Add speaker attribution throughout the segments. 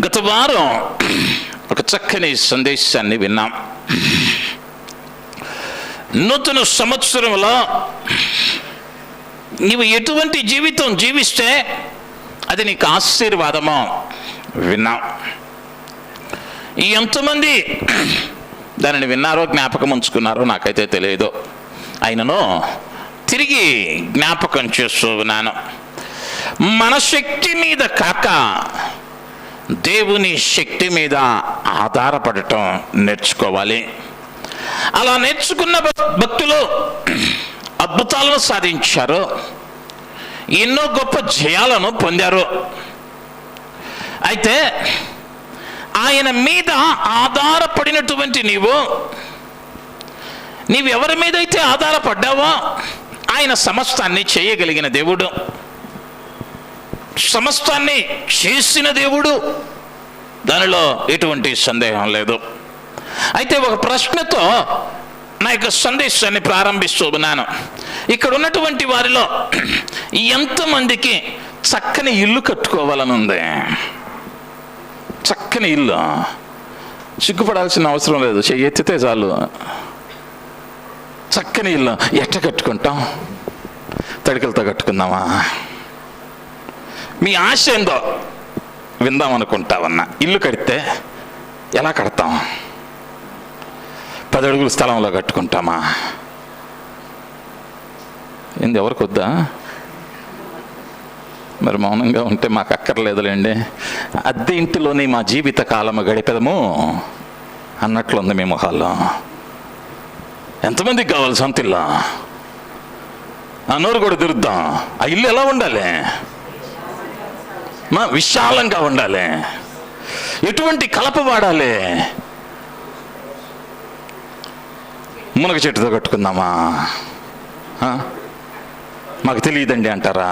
Speaker 1: గత వారం ఒక చక్కని సందేశాన్ని విన్నాం. నూతన సంవత్సరంలో నీవు ఎటువంటి జీవితం జీవిస్తే అది నీకు ఆశీర్వాదమో విన్నాం. ఎంతమంది దానిని విన్నారో జ్ఞాపకం ఉంచుకున్నారో నాకైతే తెలియదు. అయినను తిరిగి జ్ఞాపకం చేస్తూ ఉన్నాను. మన శక్తి మీద కాక దేవుని శక్తి మీద ఆధారపడటం నేర్చుకోవాలి. అలా నేర్చుకున్న భక్తులు అద్భుతాలను సాధించారు, ఎన్నో గొప్ప జయాలను పొందారు. అయితే ఆయన మీద ఆధారపడినటువంటి నీవెవరి మీదైతే ఆధారపడ్డావో ఆయన సమస్తాన్ని చేయగలిగిన దేవుడు, సమస్తాన్ని చేసిన దేవుడు, దానిలో ఎటువంటి సందేహం లేదు. అయితే ఒక ప్రశ్నతో నా యొక్క సందేశాన్ని ప్రారంభిస్తూ ఉన్నాను. ఇక్కడ ఉన్నటువంటి వారిలో ఎంతమందికి చక్కని ఇల్లు కట్టుకోవాలని ఉంది? చక్కని ఇల్లు, సిగ్గుపడాల్సిన అవసరం లేదు, ఎత్తితే చాలు. చక్కని ఇల్లు ఎట్ట కట్టుకుంటాం? తడికలతో కట్టుకుందామా? మీ ఆశ ఏందో విందాం అనుకుంటావన్నా. ఇల్లు కడితే ఎలా కడతాం? 10 అడుగుల స్థలంలో కట్టుకుంటామా? ఏంది ఎవరికి వద్దా? మరి మౌనంగా ఉంటే మాకు అక్కర్లేదులేండి. అద్దె ఇంటిలోని మా జీవిత కాలము గడిపెదము అన్నట్లుంది మీ మొహాల్లో. ఎంతమందికి కావాలి సొంత ఇల్లు? ఆ నోరు కూడా తిరుద్దాం. ఆ ఇల్లు ఎలా ఉండాలి? విశాలంగా ఉండాలి. ఎటువంటి కలప వాడాలి? మునగ చెట్టుతో కట్టుకుందామా? మాకు తెలియదండి అంటారా?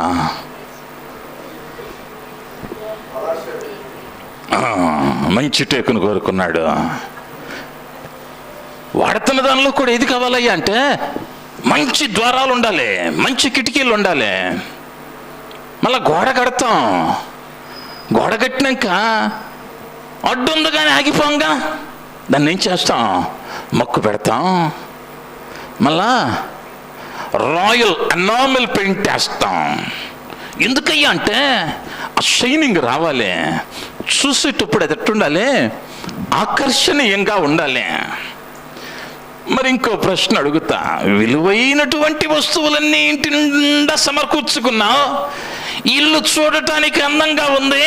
Speaker 1: మంచి టేకును కోరుకున్నాడు. వాడుతున్న దానిలో కూడా ఏది కావాలయ్యా అంటే మంచి ద్వారాలు ఉండాలి, మంచి కిటికీలు ఉండాలి. మళ్ళా గోడ కడతాం. గోడ కట్టినాక అడ్డు ఉంది కానీ ఆగిపోంగా దాన్ని ఏం చేస్తాం? మొక్కు పెడతాం. మళ్ళా రాయల్ ఎనామిల్ పెయింట్ వేస్తాం. ఎందుకయ్యా అంటే ఆ షైనింగ్ రావాలి, చూసేటప్పుడు అది ఎట్టుండాలి? ఆకర్షణీయంగా ఉండాలి. మరి ఇంకో ప్రశ్న అడుగుతా. విలువైనటువంటి వస్తువులన్నీ ఇంటి నిండా సమకూర్చుకున్నావు, ఇల్లు చూడటానికి అందంగా ఉంది,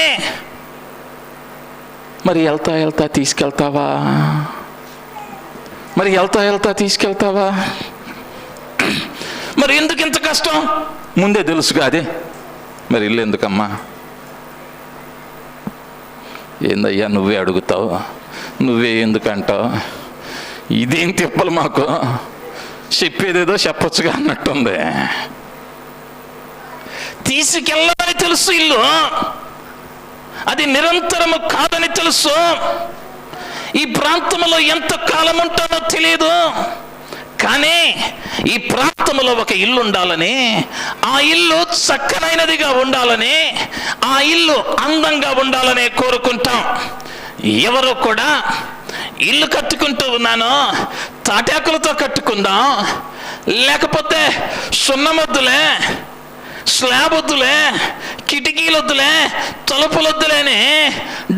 Speaker 1: మరి వెళ్తా తీసుకెళ్తావా? మరి ఎందుకు ఇంత కష్టం? ముందే తెలుసుగా అది. మరి ఇల్లు ఎందుకమ్మా? ఏందయ్యా నువ్వే అడుగుతావు, నువ్వే ఎందుకంటావు? ఇదేం తిప్పలు మాకు, చెప్పేదేదో చెప్పొచ్చుగా అన్నట్టుంది. తీసుకెళ్ళాలని తెలుసు ఇల్లు, అది నిరంతరము కాదని తెలుసు. ఈ ప్రాంతంలో ఎంత కాలం ఉంటానో తెలియదు, కానీ ఈ ప్రాంతంలో ఒక ఇల్లు ఉండాలని, ఆ ఇల్లు చక్కనైనదిగా ఉండాలని, ఆ ఇల్లు అందంగా ఉండాలని కోరుకుంటాం. ఎవరు కూడా ఇల్లు కట్టుకుంటూ ఉన్నాను, తాటాకులతో కట్టుకుందాం, లేకపోతే సున్నమొద్దులే, స్లాబ్ వద్దులే, కిటికీలు వద్దులే, తలుపులు వద్దులేని,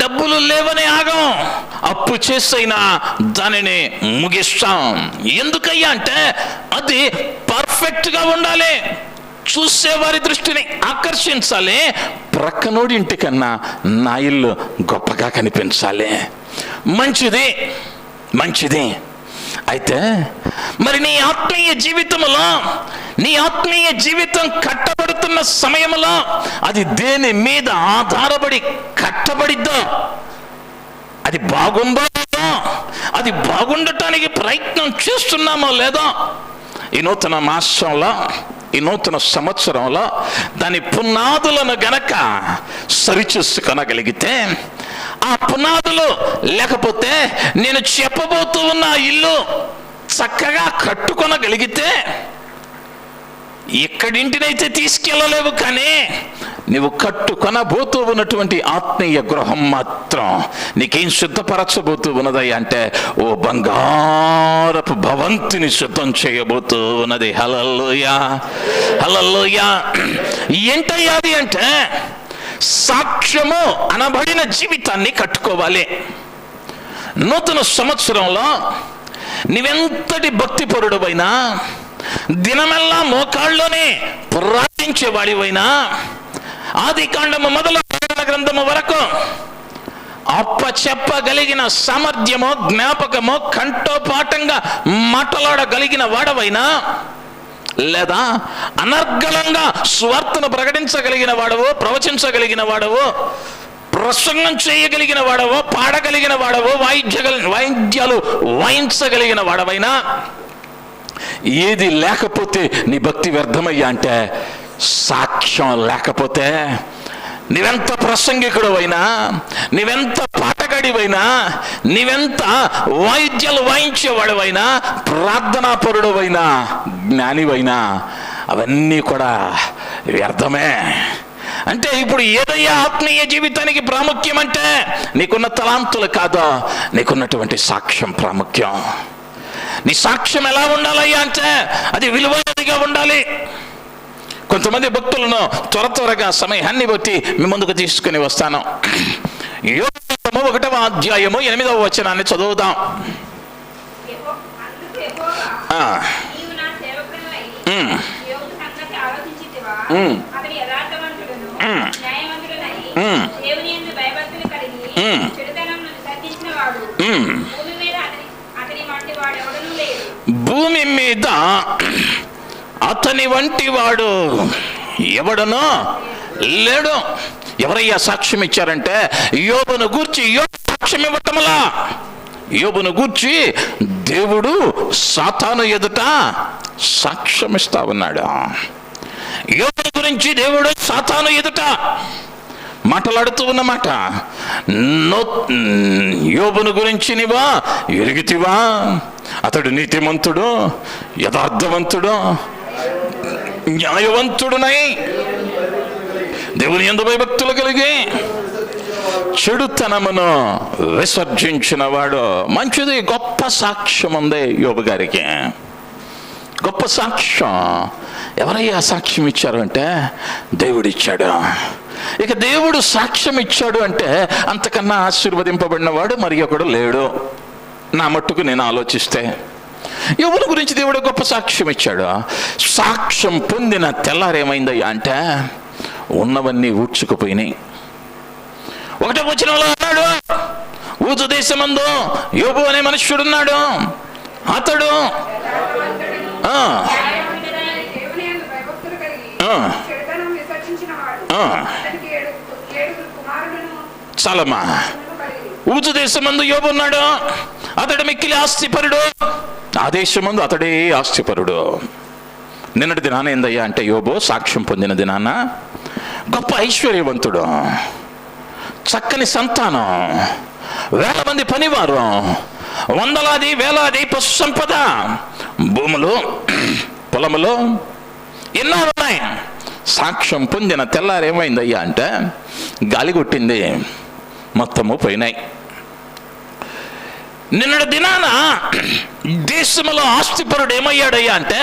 Speaker 1: డబ్బులు లేవని ఆగం, అప్పు చేసైనా దానిని ముగిస్తాం. ఎందుకయ్యా అంటే అది పర్ఫెక్ట్గా ఉండాలి, చూసేవారి దృష్టిని ఆకర్షించాలి, ప్రక్కనోడి ఇంటికన్నా నా ఇల్లు గొప్పగా కనిపించాలి. మంచిది. అయితే మరి నీ ఆత్మీయ జీవితం కట్టబడుతున్న సమయంలో అది దేని మీద ఆధారపడి కట్టబడిద్దో, అది బాగుందో లేదో, అది బాగుండటానికి ప్రయత్నం చేస్తున్నామో లేదో, ఈ నూతన మాసంలో, ఈ నూతన సంవత్సరంలో దాని పునాదులను గనక సరిచూసుకొనగలిగితే, ఆ పునాదులు లేకపోతే నేను చెప్పబోతూ ఉన్న ఇల్లు చక్కగా కట్టుకొనగలిగితే ఎక్కడింటినైతే తీసుకెళ్ళలేవు, కానీ నువ్వు కట్టుకొనబోతూ ఉన్నటువంటి ఆత్మీయ గృహం మాత్రం నీకేం సిద్ధపరచబోతూ ఉన్నదయ్యా అంటే ఓ బంగారపు భవంతిని సిద్ధం చేయబోతూ ఉన్నది. హల్లెలూయా, హల్లెలూయా. ఏంటయ్యా అది అంటే సాక్ష్యము అనబడిన జీవితాన్ని కట్టుకోవాలి. నూతన సంవత్సరంలో నీవెంతటి భక్తిపరుడువైనా, దినమెల్లా మోకాళ్ళలోనే ప్రార్థించేవాడివైనా, ఆది కాండము మొదలు ప్రకటన గ్రంథము వరకు అప్పచెప్పగలిగిన సామర్థ్యమో జ్ఞాపకమో కంఠోపాఠంగా మాట్లాడగలిగిన వాడవైనా, లేదా అనర్గళంగా స్వార్థను ప్రకటించగలిగిన వాడవో, ప్రవచించగలిగిన వాడవో, ప్రసంగం చేయగలిగిన వాడవో, పాడగలిగిన వాడవో, వాయిద్యాలు వాయించగలిగిన వాడవైనా, ఏది లేకపోతే నీ భక్తి వ్యర్థమయ్యా అంటే సాక్ష్యం లేకపోతే, నీవెంత ప్రసంగికుడు అయినా, నీవెంత పాటగాడివైనా, నీవెంత వాయిద్యాలు వాయించేవాడువైనా, ప్రార్థనాపరుడువైనా, జ్ఞానివైనా, అవన్నీ కూడా వ్యర్థమే. అంటే ఇప్పుడు ఏదయ్యా ఆత్మీయ జీవితానికి ప్రాముఖ్యం అంటే నీకున్న తలాంతులు కాదు, నీకున్నటువంటి సాక్ష్యం ప్రాముఖ్యం. నీ సాక్ష్యం ఎలా ఉండాలయ్యా అంటే అది విలువైనదిగా ఉండాలి. కొంతమంది భక్తులను త్వరగా సమయాన్ని బట్టి మీ ముందుకు తీసుకుని వస్తాను. యోబు 1వ అధ్యాయము 8వ వచనాన్ని చదువుదాం. భూమి మీద అతని వంటి వాడు ఎవడనో లేడు. ఎవరయ్యా సాక్ష్యం ఇచ్చారంటే యోబును గూర్చి యోబు సాక్ష్యం ఇవ్వటంలా. యోబును గూర్చి దేవుడు సాతాను ఎదుట సాక్ష్యం ఇస్తా ఉన్నాడు. యోబును గురించి దేవుడు సాతాను ఎదుట మాట్లాడుతూ ఉన్నమాట. యోబును గురించి నీవా ఎరిగితివా? అతడు నీతిమంతుడు, యథార్థవంతుడు, న్యాయవంతుడునై దేవుని యందు భయభక్తులు కలిగి చెడుతనమును విసర్జించిన వాడు. మంచిది, గొప్ప సాక్ష్యం ఉంది యోబు గారికి, గొప్ప సాక్ష్యం. ఎవరయ్యా సాక్ష్యం ఇచ్చారు అంటే దేవుడిచ్చాడు. ఇక దేవుడు సాక్ష్యం ఇచ్చాడు అంటే అంతకన్నా ఆశీర్వదింపబడిన వాడు మరి ఒకడు లేడు నా మట్టుకు నేను ఆలోచిస్తే. యోబుని గురించి దేవుడు గొప్ప సాక్ష్యం ఇచ్చాడు. సాక్ష్యం పొందిన తెల్లారేమైందయ్యా అంటే ఉన్నవన్నీ ఊడ్చుకుపోయినాయి. 1వ వచనంలో అన్నాడు, ఊజు దేశమందు యోబు అనే మనుష్యుడున్నాడు, అతడు చాలమ్మా. ఊజు దేశమందు యోబు ఉన్నాడు, అతడు మిక్కిలి ఆస్తిపరుడు, ఆ దేశమందు అతడే ఆస్తిపరుడు. నిన్నటి దినాన ఏందయ్యా అంటే యోబు సాక్ష్యం పొందిన దినాన గొప్ప ఐశ్వర్యవంతుడు, చక్కని సంతానం, వేల మంది పనివారు, వందలాది వేలాది పశు సంపద, భూములు పొలములు ఎన్నో ఉన్నాయి. సాక్ష్యం పొందిన తెల్లారేమైందయ్యా అంటే గాలి కొట్టింది, మొత్తము పోయినాయి. నిన్నటి దినాన దేశంలో ఆస్తిపరుడు ఏమయ్యాడయ్యా అంటే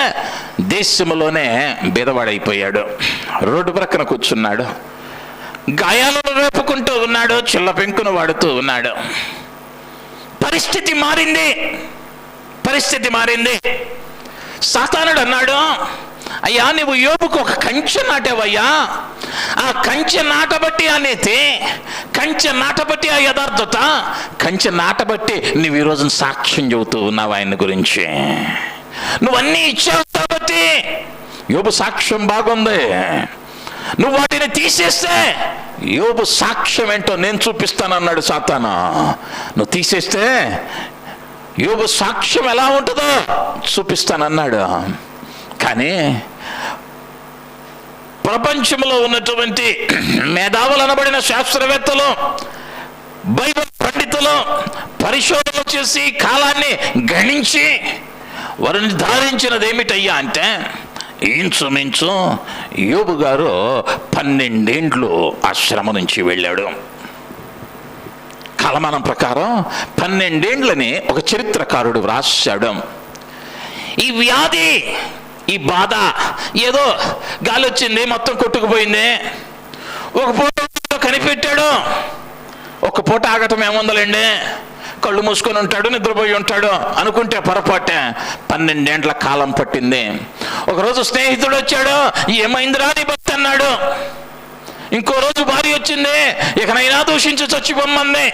Speaker 1: దేశంలోనే బీదవాడైపోయాడు. రోడ్డు ప్రక్కన కూర్చున్నాడు, గాయాలను రేపుకుంటూ ఉన్నాడు, చిల్ల పెంకును వాడుతూ ఉన్నాడు. పరిస్థితి మారింది, పరిస్థితి మారింది. సాతానుడు అన్నాడు, అయ్యా నువ్వు యోబుకు ఒక కంచె నాటావయ్యా, ఆ కంచె నాటబట్టి ఆ నీతి, కంచె నాటబట్టి ఆ యథార్థత, కంచె నాటబట్టి నువ్వు ఈరోజు సాక్ష్యం చెబుతూ ఉన్నావు ఆయన గురించి. నువ్వన్నీ ఇచ్చావు కాబట్టి యోబు సాక్ష్యం బాగుంది. నువ్వు వాటిని తీసేస్తే యోబు సాక్ష్యం ఏంటో నేను చూపిస్తానన్నాడు సాతాను. నువ్వు తీసేస్తే యోబు సాక్ష్యం ఎలా ఉంటుందో చూపిస్తానన్నాడు. కానీ ప్రపంచంలో ఉన్నటువంటి మేధావులు అనబడిన శాస్త్రవేత్తలు, బైబిల్ పండితులు పరిశోధన చేసి కాలాన్ని గణించి వారు నిర్ధారించినది ఏమిటయ్యా అంటే ఇంచుమించు యోబు గారు 12 ఏండ్లు ఆ శ్రమ నుంచి వెళ్ళాడు. కాలమానం ప్రకారం 12 ఏండ్లని ఒక చరిత్రకారుడు వ్రాశాడు. ఈ వ్యాధి, ఈ బాధ, ఏదో గాలి వచ్చింది మొత్తం కొట్టుకుపోయింది, ఒక పూట కనిపెట్టాడు, ఒక పూట ఆగటం ఏముందలేండి, కళ్ళు మూసుకొని ఉంటాడు, నిద్రపోయి ఉంటాడు అనుకుంటే పొరపాటే. 12 ఏండ్ల కాలం పట్టింది. ఒకరోజు స్నేహితుడు వచ్చాడు, ఏమైందిరా నీ భక్తి అన్నాడు. ఇంకో రోజు భార్య వచ్చింది, ఇకనైనా దూషించి చచ్చిపోమ్మంది.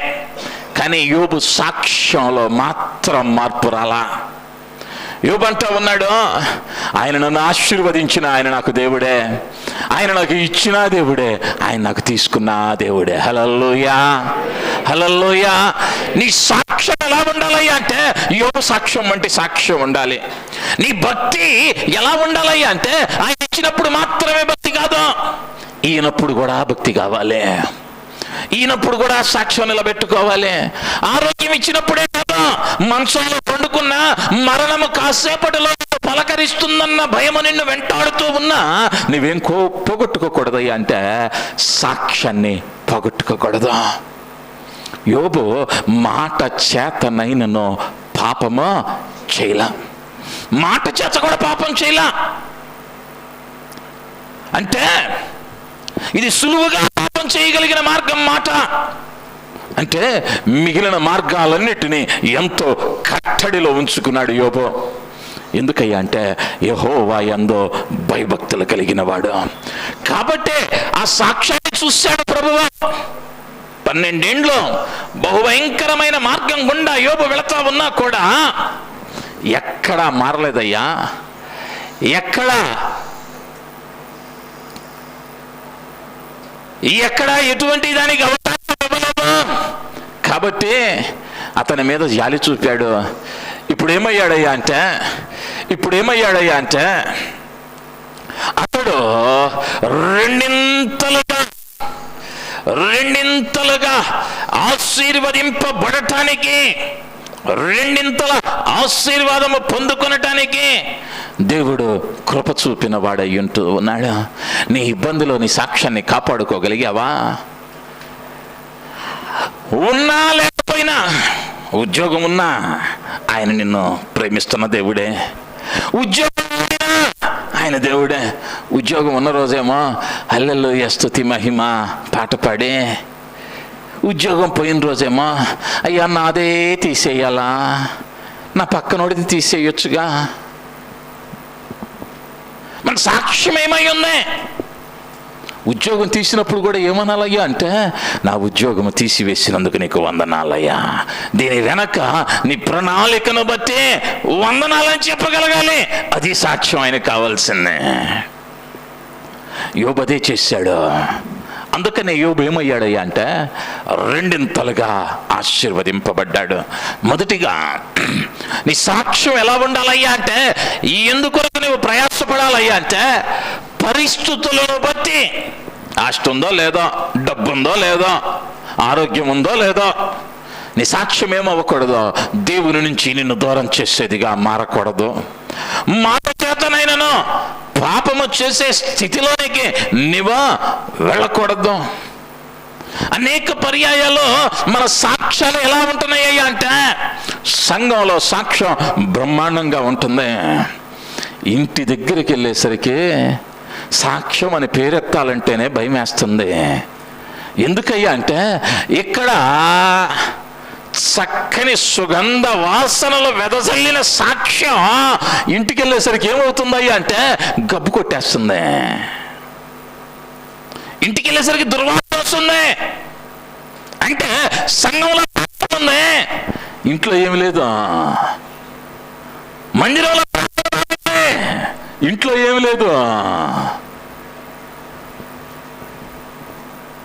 Speaker 1: కానీ యోబు సాక్ష్యంలో మాత్రం మార్పు రాలా. యోబు అంటా ఉన్నాడు, ఆయన నన్ను ఆశీర్వదించిన ఆయన నాకు దేవుడే, ఆయన నాకు ఇచ్చిన దేవుడే, ఆయన నాకు తీసుకున్న దేవుడే. హల్లెలూయా, హల్లెలూయా. నీ సాక్ష్యం ఎలా ఉండాలయ్యా అంటే యోబు సాక్ష్యం వంటి సాక్ష్యం ఉండాలి. నీ భక్తి ఎలా ఉండాలయ్యా అంటే ఆయన ఇచ్చినప్పుడు మాత్రమే భక్తి కాదు, ఈయనప్పుడు కూడా భక్తి కావాలి, ఈయనప్పుడు కూడా సాక్ష్యం నిలబెట్టుకోవాలి. ఆరోగ్యం ఇచ్చినప్పుడే కాదు, మనసులో పండుకున్న మరణము కాసేపటిలో పలకరిస్తుందన్న భయము నిన్ను వెంటాడుతూ ఉన్నా నువ్వేం పోగొట్టుకోకూడదయ్యా అంటే సాక్ష్యాన్ని పోగొట్టుకోకూడదు. యోబు మాట చేతనైనను పాపము చేయలా, మాట చేత కూడా పాపం చేయలా. అంటే ఇది సులువుగా పాపం చేయగలిగిన మార్గం మాట. అంటే మిగిలిన మార్గాలన్నిటినీ ఎంతో కట్టడిలో ఉంచుకున్నాడు యోబు. ఎందుకయ్యా అంటే యెహోవా యందు భయభక్తులు కలిగిన వాడు కాబట్టే ఆ సాక్ష్యాన్ని చూశాడు ప్రభువు. 12 ఏండ్లు బహుభయంకరమైన మార్గం గుండా యోబు వెళతా ఉన్నా కూడా ఎక్కడా మారలేదయ్యా, ఎక్కడా ఎటువంటి దానికి అవకాశం ఇవ్వలేదు. కాబట్టి అతని మీద జాలి చూపాడు. ఇప్పుడు ఏమయ్యాడయ్యా అంటే అతడు రెండింతలుగా ఆశీర్వదింపబడటానికి, రెండింతల ఆశీర్వాదము పొందుకొనటానికి దేవుడు కృప చూపిన వాడయ్యుంటూ ఉన్నాడు. నీ ఇబ్బందిలో నీ సాక్ష్యాన్ని కాపాడుకోగలిగావా? ఉన్నా లేకపోయినా, ఉద్యోగం ఉన్నా ఆయన నిన్ను ప్రేమిస్తున్న దేవుడే, ఉద్యోగం ఉన్నా ఆయన దేవుడే. ఉద్యోగం ఉన్న రోజేమో హల్లెలూయా స్తుతి మహిమ పాట పాడి, ఉద్యోగం పోయిన రోజేమో అయ్యా నాదే తీసేయాలా, నా పక్కనోడిది తీసేయొచ్చుగా. మన సాక్ష్యం ఏమై ఉంది? ఉద్యోగం తీసినప్పుడు కూడా ఏమనాలయ్యా అంటే నా ఉద్యోగం తీసివేసినందుకు నీకు వందనాలయ్యా, దీని వెనక నీ ప్రణాళికను బట్టి వందనాలని చెప్పగలగాలి. అది సాక్ష్యం ఆయనకు కావాల్సిందే. యోబు అదే చేశాడు. అందుకనే యోబు ఏమయ్యాడయ్యా అంటే రెండింతలుగా ఆశీర్వదింపబడ్డాడు. మొదటిగా నీ సాక్ష్యం ఎలా ఉండాలయ్యా అంటే ఎందుకొరకు నువ్వు ప్రయాసపడాలయ్యా అంటే పరిస్థితులను బట్టి, ఆస్తి ఉందో లేదో, డబ్బు ఉందో లేదో, ఆరోగ్యం ఉందో లేదో, నీ సాక్ష్యం ఏమవ్వకూడదు, దేవుని నుంచి నిన్ను దూరం చేసేదిగా మారకూడదు. మాట చేతనైనను పాపము చేసే స్థితిలోనికి నీవు వెళ్ళకూడదు. అనేక పర్యాయాలు మన సాక్ష్యాలు ఎలా ఉంటున్నాయి అంటే సంఘంలో సాక్ష్యం బ్రహ్మాండంగా ఉంటుంది, ఇంటి దగ్గరికి వెళ్ళేసరికి సాక్ష్యం అని పేరెత్తాలంటేనే భయం వేస్తుంది. ఎందుకయ్యా అంటే ఇక్కడ చక్కని సుగంధ వాసనలు వెదజల్లిన సాక్ష్యం ఇంటికి వెళ్ళేసరికి ఏమవుతుందయ్యా అంటే గబ్బు కొట్టేస్తుంది, ఇంటికి వెళ్ళేసరికి దుర్వాసన వస్తుంది. అంటే సంఘంలో ఉంది, ఇంట్లో ఏమి లేదు. మందిరంలో ఇంట్లో ఏమి లేదు,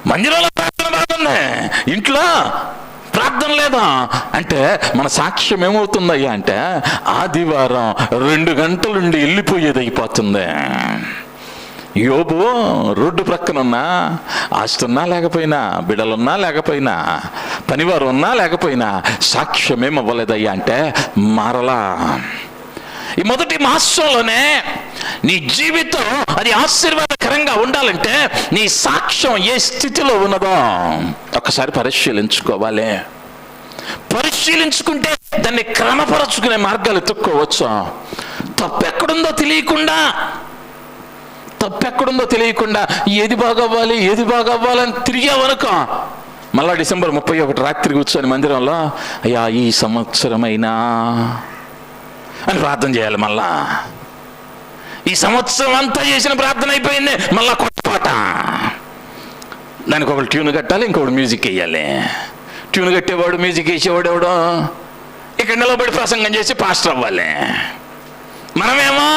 Speaker 1: మందిరంలో ప్రార్థన బాగుంది, ఇంట్లో ప్రార్థన లేదా. అంటే మన సాక్ష్యం ఏమవుతుందయ్యా అంటే ఆదివారం 2 గంటలుండి వెళ్ళిపోయేది అయిపోతుంది. యోబు రోడ్డు ప్రక్కనున్నా, ఆస్తి ఉన్నా లేకపోయినా, బిడ్డలున్నా లేకపోయినా, పనివారు ఉన్నా లేకపోయినా సాక్ష్యం ఏమవ్వలేదయ్యా అంటే మారలా. ఈ మొదటి మాసంలోనే నీ జీవితం అది ఆశీర్వాదకరంగా ఉండాలంటే నీ సాక్ష్యం ఏ స్థితిలో ఉన్నదో ఒకసారి పరిశీలించుకోవాలి. పరిశీలించుకుంటే దాన్ని క్రమపరచుకునే మార్గాలు ఎత్తుక్కోవచ్చు. తప్పెక్కడుందో తెలియకుండా ఏది బాగవ్వాలని తిరిగావనుకో, మళ్ళా డిసెంబర్ 31 రాత్రి కూర్చొని మందిరంలో అయ్యా ఈ సంవత్సరమైనా అని ప్రార్థన చేయాలి. మళ్ళా ఈ సంవత్సరం అంతా చేసిన ప్రార్థన అయిపోయింది, మళ్ళా కొత్త పాట. దానికి ఒకళ్ళు ట్యూన్ కట్టాలి, ఇంకొకటి మ్యూజిక్ వేయాలి. ట్యూన్ కట్టేవాడు మ్యూజిక్ వేసేవాడు ఎవడో ఇక్కడ నిలబడి ప్రసంగం చేసి పాస్టర్ అవ్వాలి. మనమేమో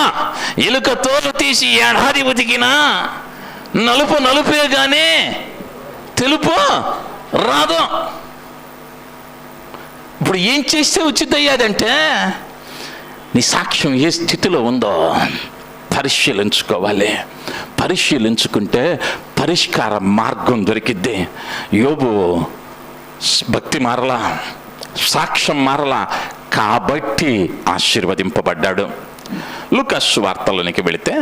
Speaker 1: ఎలుక తోలు తీసి ఏడాది ఉతికినా నలుపే కానీ తెలుపు రాదు. ఇప్పుడు ఏం చేస్తే వచ్చిద్దయ్యాదంటే నీ సాక్ష్యం ఏ స్థితిలో ఉందో పరిశీలించుకోవాలి. పరిశీలించుకుంటే పరిష్కార మార్గం దొరికిద్ది. యోబు భక్తి మారలా, సాక్ష్యం మారలా, కాబట్టి ఆశీర్వదింపబడ్డాడు. లూకా సువార్తలోనికి వెళితే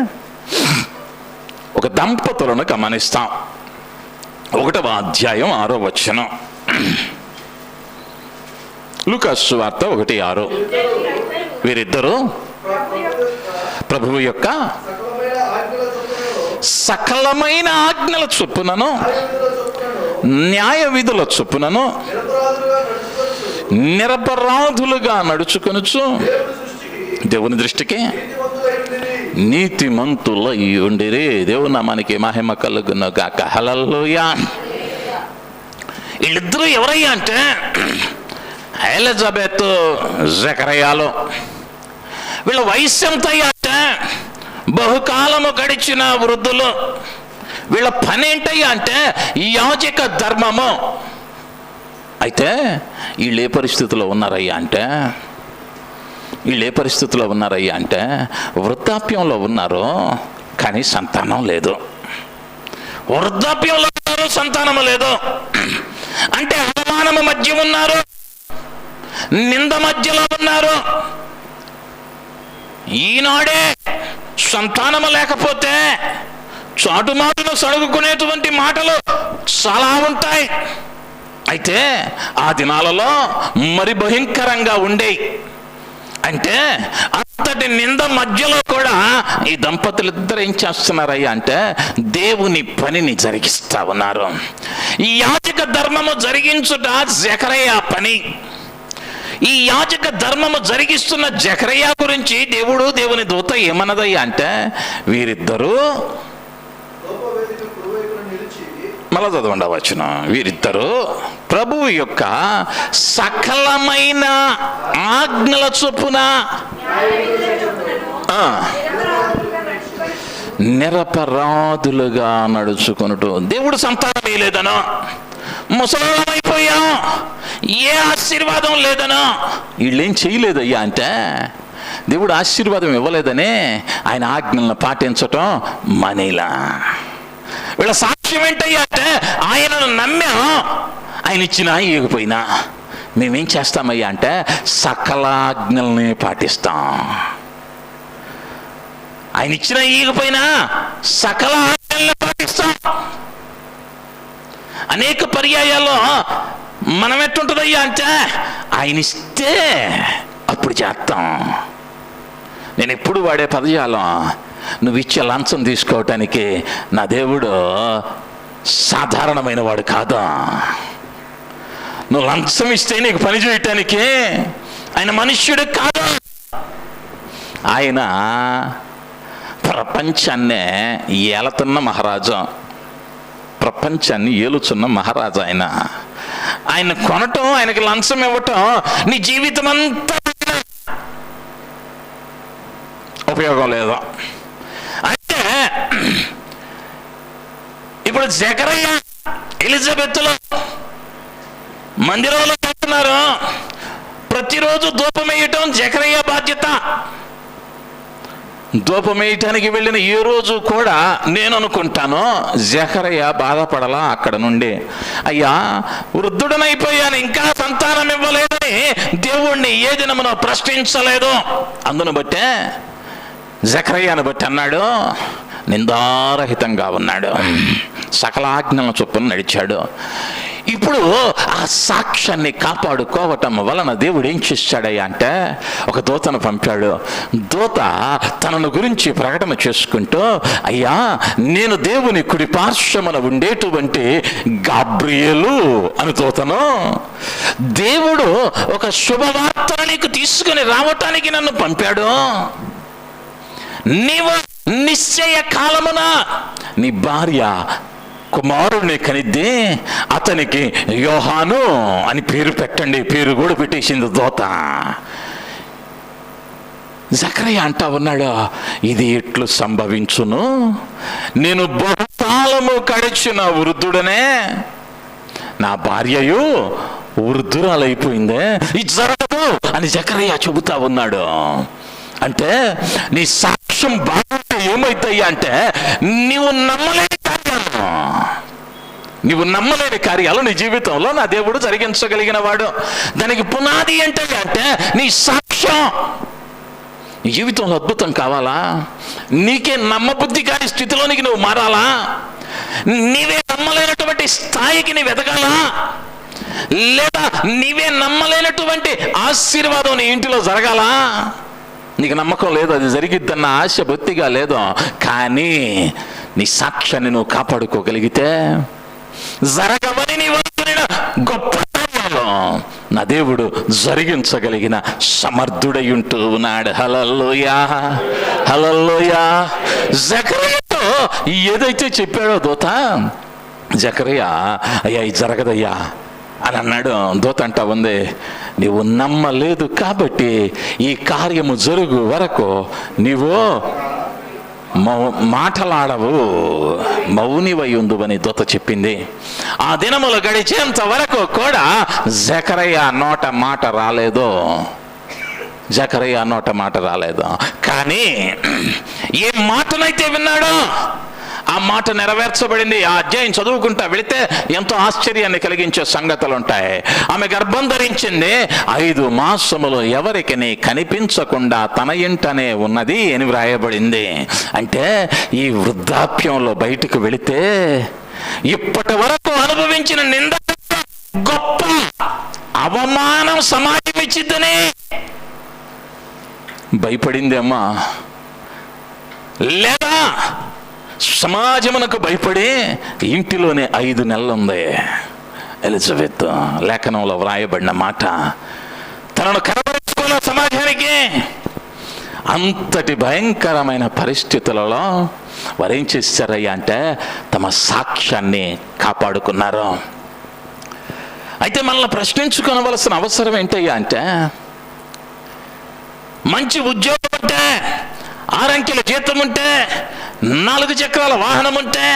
Speaker 1: ఒక దంపతులను గమనిస్తాం. 1వ అధ్యాయం 6వ వచనం. లూకా సువార్త 1:6. వీరిద్దరూ ప్రభువు యొక్క సకలమైన ఆజ్ఞల చొప్పునను న్యాయ విధుల చొప్పునను నిరపరాధులుగా నడుచుకొనుచు దేవుని దృష్టికి నీతిమంతులై ఉండిరి. దేవుని నామానికి మహిమ కలుగును గాక. హల్లెలూయా. వీళ్ళిద్దరూ ఎవరయ్యా అంటే ఎలిజబెత్ జకర్యాలు. వీళ్ళ వయస్సు ఎంత అంటే బహుకాలము గడిచిన వృద్ధులు. వీళ్ళ పని ఏంటయ్యా అంటే యాజక ధర్మము. అయితే వీళ్ళు ఏ పరిస్థితిలో ఉన్నారయ్యా అంటే వృద్ధాప్యంలో ఉన్నారు, కానీ సంతానం లేదు. వృద్ధాప్యంలో ఉన్నారు, సంతానము లేదు అంటే అవమానము మధ్య ఉన్నారు, నింద మధ్యలో ఉన్నారు. ఈనాడే సంతానము లేకపోతే చాటుమాటును సడుగుకునేటువంటి మాటలు చాలా ఉంటాయి. అయితే ఆ దినాలలో మరి భయంకరంగా ఉండేవి. అంటే అంతటి నింద మధ్యలో కూడా ఈ దంపతులిద్దరు ఏం చేస్తున్నారయ్యా అంటే దేవుని పనిని జరిగిస్తా ఉన్నారు. ఈ యాజక ధర్మము జరిగించుట జకర్యా పని. ఈ యాజక ధర్మము జరిగిస్తున్న జకర్యా గురించి దేవుని దూత ఏమన్నదయ్యా అంటే వీరిద్దరూ మళ్ళా చదవండి వచనం. వీరిద్దరూ ప్రభువు యొక్క సకలమైన ఆజ్ఞల చొప్పున నిరపరాధులుగా నడుచుకున్నట్టు. దేవుడు సంతానం వేయలేదనో, ముసలిమైపోయాం, ఏ ఆశీర్వాదం లేదనో వీళ్ళేం చేయలేదయ్యా అంటే దేవుడు ఆశీర్వాదం ఇవ్వలేదని ఆయన ఆజ్ఞలను పాటించటం మనీలా. వీళ్ళ సాక్ష్యం ఏంటయ్యా అంటే ఆయనను నమ్మాం, ఆయన ఇచ్చినా ఇవ్వకపోయినా మేమేం చేస్తామయ్యా అంటే సకల ఆజ్ఞల్ని పాటిస్తాం. ఆయన ఇచ్చినా ఇవ్వకపోయినా సకల ఆజ్ఞల్ని పాటిస్తాం. అనేక పర్యాయాల్లో మనం ఎట్టుంటుందయ్యా అంటే ఆయన ఇస్తే అప్పుడు చేస్తాం. నేను ఎప్పుడు వాడే పదజాలం, నువ్వు ఇచ్చే లంచం తీసుకోవటానికి నా దేవుడు సాధారణమైన వాడు కాదు. నువ్వు లంచం ఇస్తే నీకు పని చేయటానికి ఆయన మనుష్యుడు కాదు. ఆయన ప్రపంచాన్నే ఏలుతున్న మహారాజు, ప్రపంచాన్ని ఏలుచున్న మహారాజు. ఆయన కొనటం, ఆయనకి లంచం ఇవ్వటం నీ జీవితం అంతా ఉపయోగం లేదు. అంటే ఇప్పుడు జకర్యా ఎలిజబెత్లో మందిరంలో పెడుతున్నారు. ప్రతిరోజు ధూపం వేయటం జకర్యా బాధ్యత. ధూపం వేయటానికి వెళ్ళిన ఏ రోజు కూడా నేను అనుకుంటాను జకర్యా బాధపడలా. అక్కడ నుండి అయ్యా వృద్ధుడనైపోయాను, ఇంకా సంతానం ఇవ్వలేదని దేవుణ్ణి ఏ దినమునో ప్రశ్నించలేదు. అందును బట్టే జకరయ్యను బట్టి అన్నాడు, నిందారహితంగా ఉన్నాడు, సకలాజ్ఞల చొప్పున నడిచాడు. ఇప్పుడు ఆ సాక్ష్యాన్ని కాపాడుకోవటం వలన దేవుడు ఏం చేశాడయ్యా అంటే ఒక దూతను పంపాడు. దూత తనను గురించి ప్రకటన చేసుకుంటూ, అయ్యా నేను దేవుని కుడి పార్శ్వమున ఉండేటువంటి గాబ్రియేలు అని దూతను, దేవుడు ఒక శుభవార్తను నీకు తీసుకుని రావటానికి నన్ను పంపాడు. నీవు నిశ్చయ కాలమున నీ భార్య కుమారుడిని కనిద్ది, అతనికి యోహాను అని పేరు పెట్టండి. పేరు కూడా పెట్టేసింది దూత. జకరయ్య అంటా ఉన్నాడు, ఇది ఎట్లు సంభవించును, నేను బహుకాలము గడిచిన వృద్ధుడనే, నా భార్యయు వృద్ధురాలైపోయిందే, ఇది జరగదు అని జకరయ్య చెబుతా ఉన్నాడు. అంటే నీ సాక్ష్యం బాగుంటే ఏమైతాయి అంటే నీవు నమ్మలేని కార్యాలు నీ జీవితంలో నా దేవుడు జరిగించగలిగిన వాడు. దానికి పునాది అంటే నీ సాక్ష్యం. నీ జీవితంలో అద్భుతం కావాలా? నీకే నమ్మబుద్ధి కాని స్థితిలోనికి నువ్వు మారాలా? నీవే నమ్మలేనటువంటి స్థాయికి నీవు ఎదగాలా? లేదా నీవే నమ్మలేనటువంటి ఆశీర్వాదం నీ ఇంటిలో జరగాలా? నీకు నమ్మకం లేదు, అది జరిగిద్దన్న ఆశ బొత్తిగా లేదు, కానీ నీ సాక్ష్యాన్ని నువ్వు కాపాడుకోగలిగితే జరగవని నీ వస్తున్న గొప్ప కార్యాలు నా దేవుడు జరిగించగలిగిన సమర్థుడై ఉంటూ ఉన్నాడు. హల్లెలూయా, హల్లెలూయా. జకరయ్యతో ఏదైతే చెప్పాడో దూత, జకరయ్య అయ్యా ఇది జరగదయ్యా అని అన్నాడు. దూత అంటా ఉంది, నీవు నమ్మలేదు కాబట్టి ఈ కార్యము జరుగు వరకు నీవు మాటలాడవు, మౌనివై ఉండు అని దూత చెప్పింది. ఆ దినములు గడిచేంత వరకు కూడా జకరయ్య నోట మాట రాలేదు. జకరయ్య నోట మాట రాలేదు. కానీ ఏ మాటనైతే విన్నాడో ఆ మాట నెరవేర్చబడింది. ఆ అధ్యాయం చదువుకుంటా వెళితే ఎంతో ఆశ్చర్యాన్ని కలిగించే సంగతులు ఉంటాయి. ఆమె గర్భం ధరించింది, 5 మాసములు ఎవరికి కనిపించకుండా తన ఇంటనే ఉన్నది అని వ్రాయబడింది. అంటే ఈ వృద్ధాప్యంలో బయటకు వెళితే ఇప్పటి వరకు అనుభవించిన నింద, గొప్ప అవమానం సమాజం ఇచ్చిద్దని భయపడింది అమ్మా. లేదా సమాజమునకు భయపడి ఇంటిలోనే 5 నెలలు ఉంది ఎలిజబెత్. లేఖనంలో వ్రాయబడిన మాట. తనను కనబరుచుకున్న సమాజానికి అంతటి భయంకరమైన పరిస్థితులలో వారేం చేశారయ్యా అంటే తమ సాక్ష్యాన్ని కాపాడుకున్నారు. అయితే మనల్ని ప్రశ్నించుకోవలసిన అవసరం ఏంటయ్యా అంటే, మంచి ఉద్యోగం ఉంటే, 6 అంకెల జీతం ఉంటే, 4 చక్రాల వాహనం ఉంటే,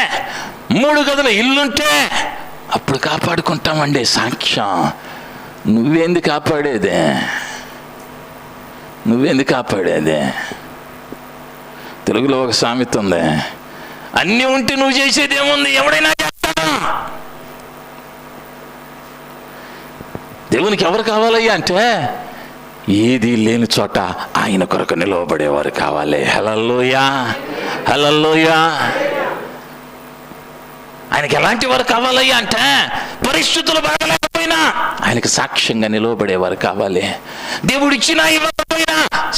Speaker 1: 3 గదుల ఇల్లుంటే అప్పుడు కాపాడుకుంటామండి సాక్ష్యం. నువ్వేంది కాపాడేదే? నువ్వేంది కాపాడేదే? తెలుగులో ఒక సామెత ఉంది, అన్నీ ఉంటే నువ్వు చేసేది ఏముంది, ఎవడైనా చేస్తాడా? దేవునికి ఎవరు కావాలయ్యా అంటే ఏది లేని చోట ఆయన కొరకు నిలవబడేవారు కావాలి. హల్లెలూయా, హల్లెలూయా. ఆయనకి ఎలాంటి వారు కావాలయ్యా అంటే పరిస్థితులు బాగలేకపోయినా ఆయనకి సాక్ష్యంగా నిలవబడేవారు కావాలి. దేవుడు ఇచ్చినా ఇవ్వకపోయినా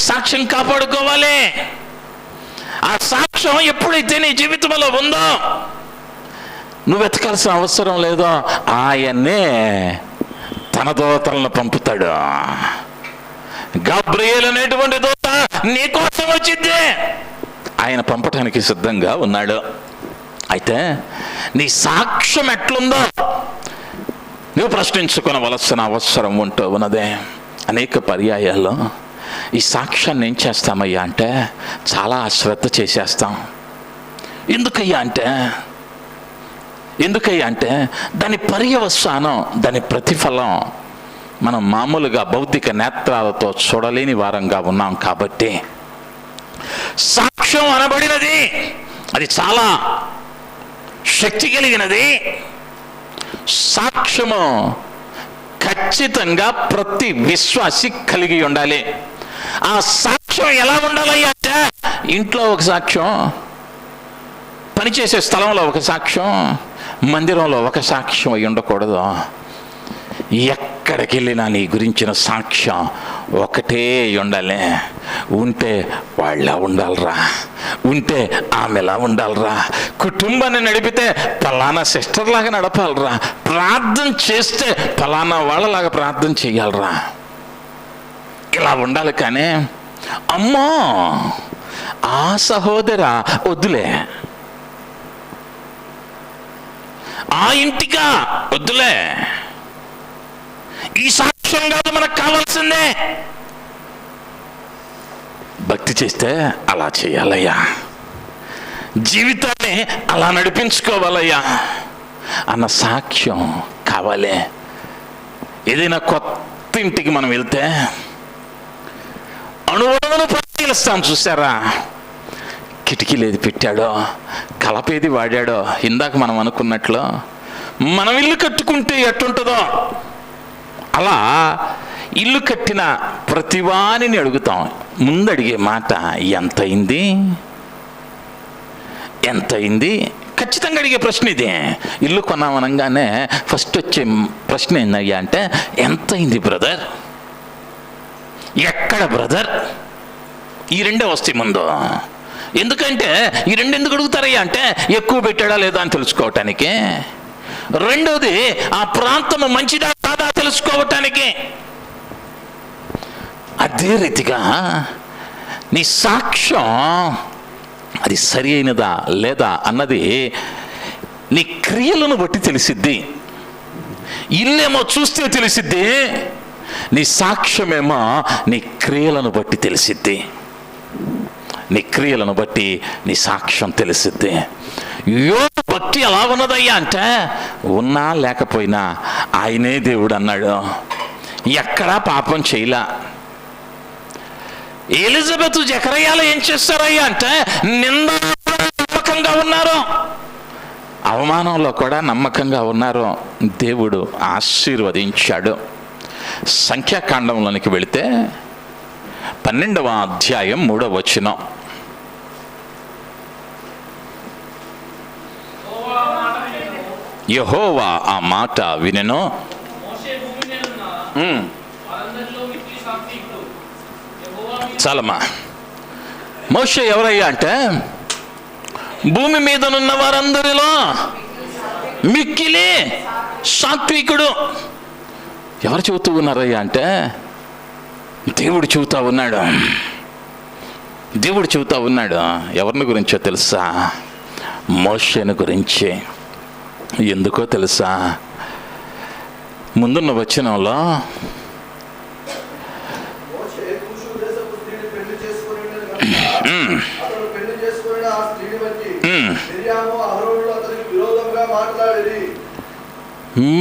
Speaker 1: సాక్ష్యం కాపాడుకోవాలి. ఆ సాక్ష్యం ఎప్పుడైతే నీ జీవితంలో ఉందో నువ్వు వెతకాల్సిన అవసరం లేదో ఆయన్నే తన దూతలను పంపుతాడు. గాబ్రియేలు అనేటువంటి దూత నీ కోసం వచ్చింది, ఆయన పంపటానికి సిద్ధంగా ఉన్నాడు. అయితే నీ సాక్ష్యం ఎట్లుందో నువ్వు ప్రశ్నించుకోవలసిన అవసరం ఉంటూ ఉన్నదే. అనేక పర్యాయాల్లో ఈ సాక్ష్యాన్ని ఏం చేస్తామయ్యా అంటే చాలా అశ్రద్ధ చేసేస్తాం. ఎందుకయ్యా అంటే దాని పర్యవసానం, దాని ప్రతిఫలం మనం మామూలుగా భౌతిక నేత్రాలతో చూడలేని వారంగా ఉన్నాం. కాబట్టి సాక్ష్యం అనబడినది అది చాలా శక్తి కలిగినది. సాక్ష్యము ఖచ్చితంగా ప్రతి విశ్వాసి కలిగి ఉండాలి. ఆ సాక్ష్యం సాక్ష్యం ఎలా ఉండాలయ్యా అంటే, ఇంట్లో ఒక సాక్ష్యం, పనిచేసే స్థలంలో ఒక సాక్ష్యం, మందిరంలో ఒక సాక్ష్యం అయి ఉండకూడదు. ఎక్కడికి వెళ్ళినా నీ గురించిన సాక్ష్యం ఒకటే ఉండాలి. ఉంటే వాళ్ళ ఉండాలరా, ఉంటే ఆమెలా ఉండాలరా, కుటుంబాన్ని నడిపితే పలానా సిస్టర్ లాగా నడపాలరా, ప్రార్థన చేస్తే పలానా వాళ్ళలాగా ప్రార్థన చేయాలరా, ఇలా ఉండాలి. కానీ అమ్మో ఆ సహోదరా వద్దులే, ఆ ఇంటిగా వద్దులే, ఈ సాక్ష్యం కాదు మనకు కావాల్సిందే. భక్తి చేస్తే అలా చేయాలయ్యా, జీవితాన్ని అలా నడిపించుకోవాలయ్యా అన్న సాక్ష్యం కావాలి. ఏదైనా కొత్త ఇంటికి మనం వెళ్తే అణువణువును పరిశీలిస్తాం. చూసారా, కిటికీలు ఏది పెట్టాడో, కలపేది వాడాడో. ఇందాక మనం అనుకున్నట్లు మనం ఇల్లు కట్టుకుంటే ఎట్టుంటుందో అలా ఇల్లు కట్టిన ప్రతివానిని అడుగుతాం. ముందు అడిగే మాట ఎంతయింది, ఎంతయింది. ఖచ్చితంగా అడిగే ప్రశ్న ఇదే. ఇల్లు కొన్నామనగానే ఫస్ట్ వచ్చే ప్రశ్న ఏందయ్యా అంటే, ఎంతయింది బ్రదర్, ఎక్కడ బ్రదర్, ఈ రెండే వస్తాయి ముందు. ఎందుకంటే ఈ రెండు ఎందుకు అడుగుతారయ్యా అంటే, ఎక్కువ పెట్టాడా లేదా అని తెలుసుకోవటానికి. రెండోది ఆ ప్రాంతము మంచిదా కాదా తెలుసుకోవటానికి. అదే రీతిగా నీ సాక్ష్యం అది సరి అయినదా లేదా అన్నది నీ క్రియలను బట్టి తెలిసిద్ది. ఇల్లేమో చూస్తే తెలిసిద్ది, నీ సాక్ష్యమేమో నీ క్రియలను బట్టి తెలిసిద్ది. నీ క్రియలను బట్టి నీ సాక్ష్యం తెలిసిద్ది. యోబు భక్తి ఎలా ఉన్నదయ్యా అంటే, ఉన్నా లేకపోయినా ఆయనే దేవుడు అన్నాడు. ఎక్కడా పాపం చేయలా. ఎలిజబెత్ జకరయ్యాలు ఏం చేస్తారయ్యా అంటే, నమ్మకంగా ఉన్నారు, అవమానంలో కూడా నమ్మకంగా ఉన్నారు. దేవుడు ఆశీర్వదించాడు. సంఖ్యాకాండంలోనికి వెళితే 12వ అధ్యాయం 3వ వచనం. యెహోవా ఆ మాట వినెను. చాలమ్మా. మోషే ఎవరయ్యా అంటే, భూమి మీదనున్న వారందరిలో మిక్కిలి సాత్వికుడు. ఎవరు చెబుతూ ఉన్నారయ్యా అంటే, దేవుడు చెబుతా ఉన్నాడు. దేవుడు చెబుతా ఉన్నాడు. ఎవరిని గురించో తెలుసా? మోషేను గురించి. ఎందుకో తెలుసా? ముందున్న వచనంలో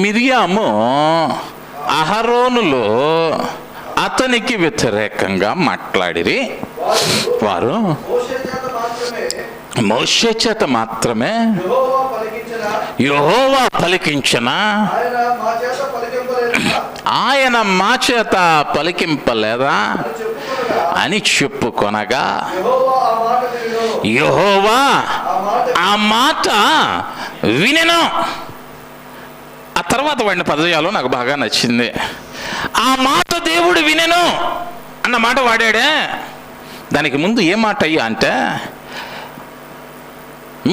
Speaker 1: మిరియాము అహరోనులో అతనికి వ్యతిరేకంగా మాట్లాడిరి. వారు మోషే చేత మాత్రమే యెహోవా పలికించిన, ఆయన మా చేత పలికింపలేదా అని చెప్పుకొనగా, యెహోవా ఆ మాట వినెను. ఆ తర్వాత వాడిన పదజాలం నాకు బాగా నచ్చింది. ఆ మాట దేవుడు వినెను అన్న మాట వాడాడే. దానికి ముందు ఏ మాట అయ్యా అంటే,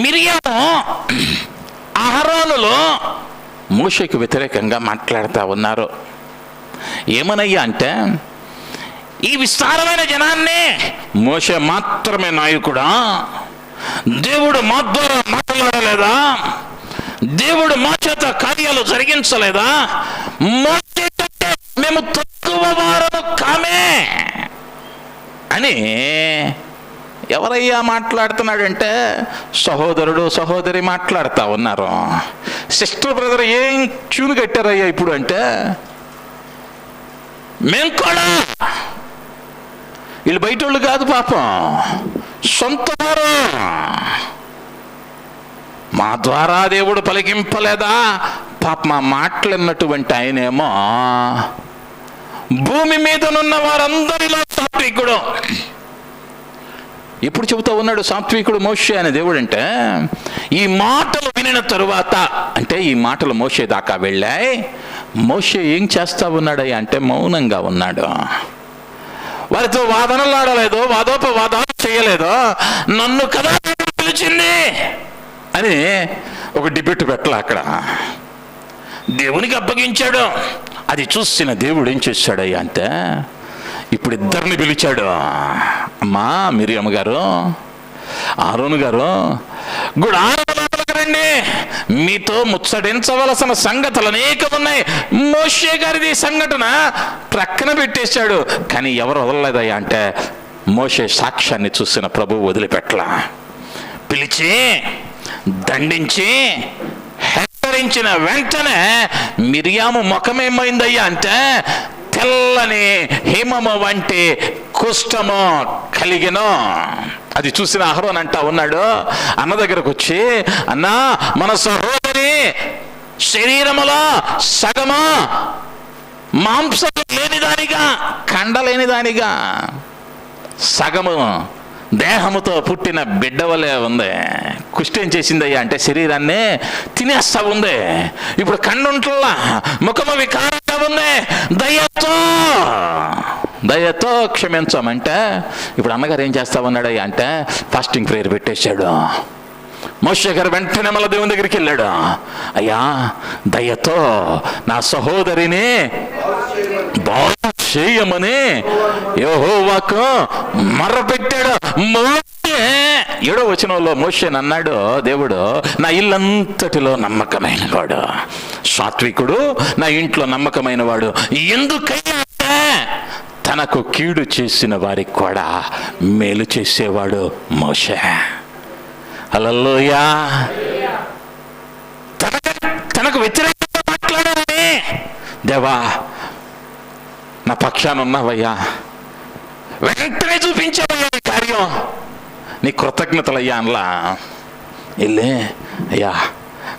Speaker 1: మిరియాము అహరోనులో మోషేకు వ్యతిరేకంగా మాట్లాడుతూ ఉన్నారు. ఏమనయ్యా అంటే, ఈ విస్తారమైన జనాన్ని మోషే మాత్రమే నాయకుడా? దేవుడు మా ద్వారా మాట్లాడలేదా? దేవుడు మా చేత కార్యాలు జరిగించలేదా? మోషే కంటే మేము తక్కువ వారము కామే అని ఎవరయ్యా మాట్లాడుతున్నాడంటే, సహోదరుడు సహోదరి మాట్లాడుతూ ఉన్నారు. సిస్టర్ బ్రదర్ ఏం చూను కట్టారయ్యా ఇప్పుడు అంటే, మేం కూడా, వీళ్ళు బయట వాళ్ళు కాదు పాపం, సొంత వారు. మా ద్వారా దేవుడు పలికింపలేదా? పాప మా మాటలన్నటువంటి ఆయనేమో భూమి మీదనున్న వారందరిలో సాత్వికుడు. ఎప్పుడు చెబుతా ఉన్నాడు సాత్వికుడు మోషే అనే దేవుడు అంటే, ఈ మాటలు వినిన తరువాత, అంటే ఈ మాటలు మోషే దాకా వెళ్ళాయి. మోషే ఏం చేస్తా ఉన్నాడయ్యా అంటే మౌనంగా ఉన్నాడు. వారితో వాదనలు ఆడలేదు, వాదోపవాదాలు చేయలేదు. నన్ను కదా పిలిచింది అని ఒక డిబేట్ పెట్టలే అక్కడ, దేవునికి అప్పగించాడు. అది చూసిన దేవుడు ఏం చేశాడయ్యా అంటే, ఇప్పుడు ఇద్దరిని పిలిచాడు. అమ్మా మిరియం గారు, ఆరోను గారు, గుడారాలకు రండి, మీతో ముచ్చటించవలసిన సంగతులు అనేకం ఉన్నాయి. మోషే గారిది సంఘటన ప్రక్కన పెట్టేశాడు. కానీ ఎవరు వదలలేదయ్యా అంటే, మోషే సాక్ష్యాన్ని చూసిన ప్రభువు వదిలిపెట్టలా. పిలిచి దండించి హెచ్చరించిన వెంటనే మిరియాము ముఖమేమైందయ్యా అంటే, తెల్లని హిమము వంటి కుష్ఠము కలిగిను. అది చూసిన అహరోన్ అంటా ఉన్నాడు, అన్న దగ్గరకు వచ్చి, అన్నా మన సహోదరి శరీరములో సగము మాంసం లేనిదానిగా, కండలేనిదానిగా, సగము దేహముతో పుట్టిన బిడ్డ వలె ఉంది. కుష్టి ఏం చేసిందయ్యా అంటే శరీరాన్ని తినేస్తా ఉంది. ఇప్పుడు కండుంట్లా, ముఖము వికారంగా ఉంది. దయతో క్షమించమంటే, ఇప్పుడు అన్నగారు ఏం చేస్తా ఉన్నాడయ్యా అంటే ఫాస్టింగ్ ప్రేయర్ పెట్టేశాడు. మోషే గారు వెంటనే మళ్ళీ దేవుని దగ్గరికి వెళ్ళాడు. అయ్యా దయతో నా సహోదరిని బాగు చేయమని యెహోవాకు మొర్రపెట్టాడు. మోషే 7వ వచనంలో మోషే అన్నాడు దేవుడు, నా ఇల్లంతటిలో నమ్మకమైన వాడు, సాత్వికుడు, నా ఇంట్లో నమ్మకమైన వాడు. ఎందుకయ్యా తనకు కీడు చేసిన వారికి కూడా మేలు చేసేవాడు మోషే. హల్లెలూయా. తనకు వ్యతిరేకంగా మాట్లాడాలని, దేవా నా పక్షాన ఉన్నావయ్యా, వెంటనే చూపించావయ్యా నీ కార్యం, నీ కృతజ్ఞతలయ్యా అనలా. వెళ్ళే అయ్యా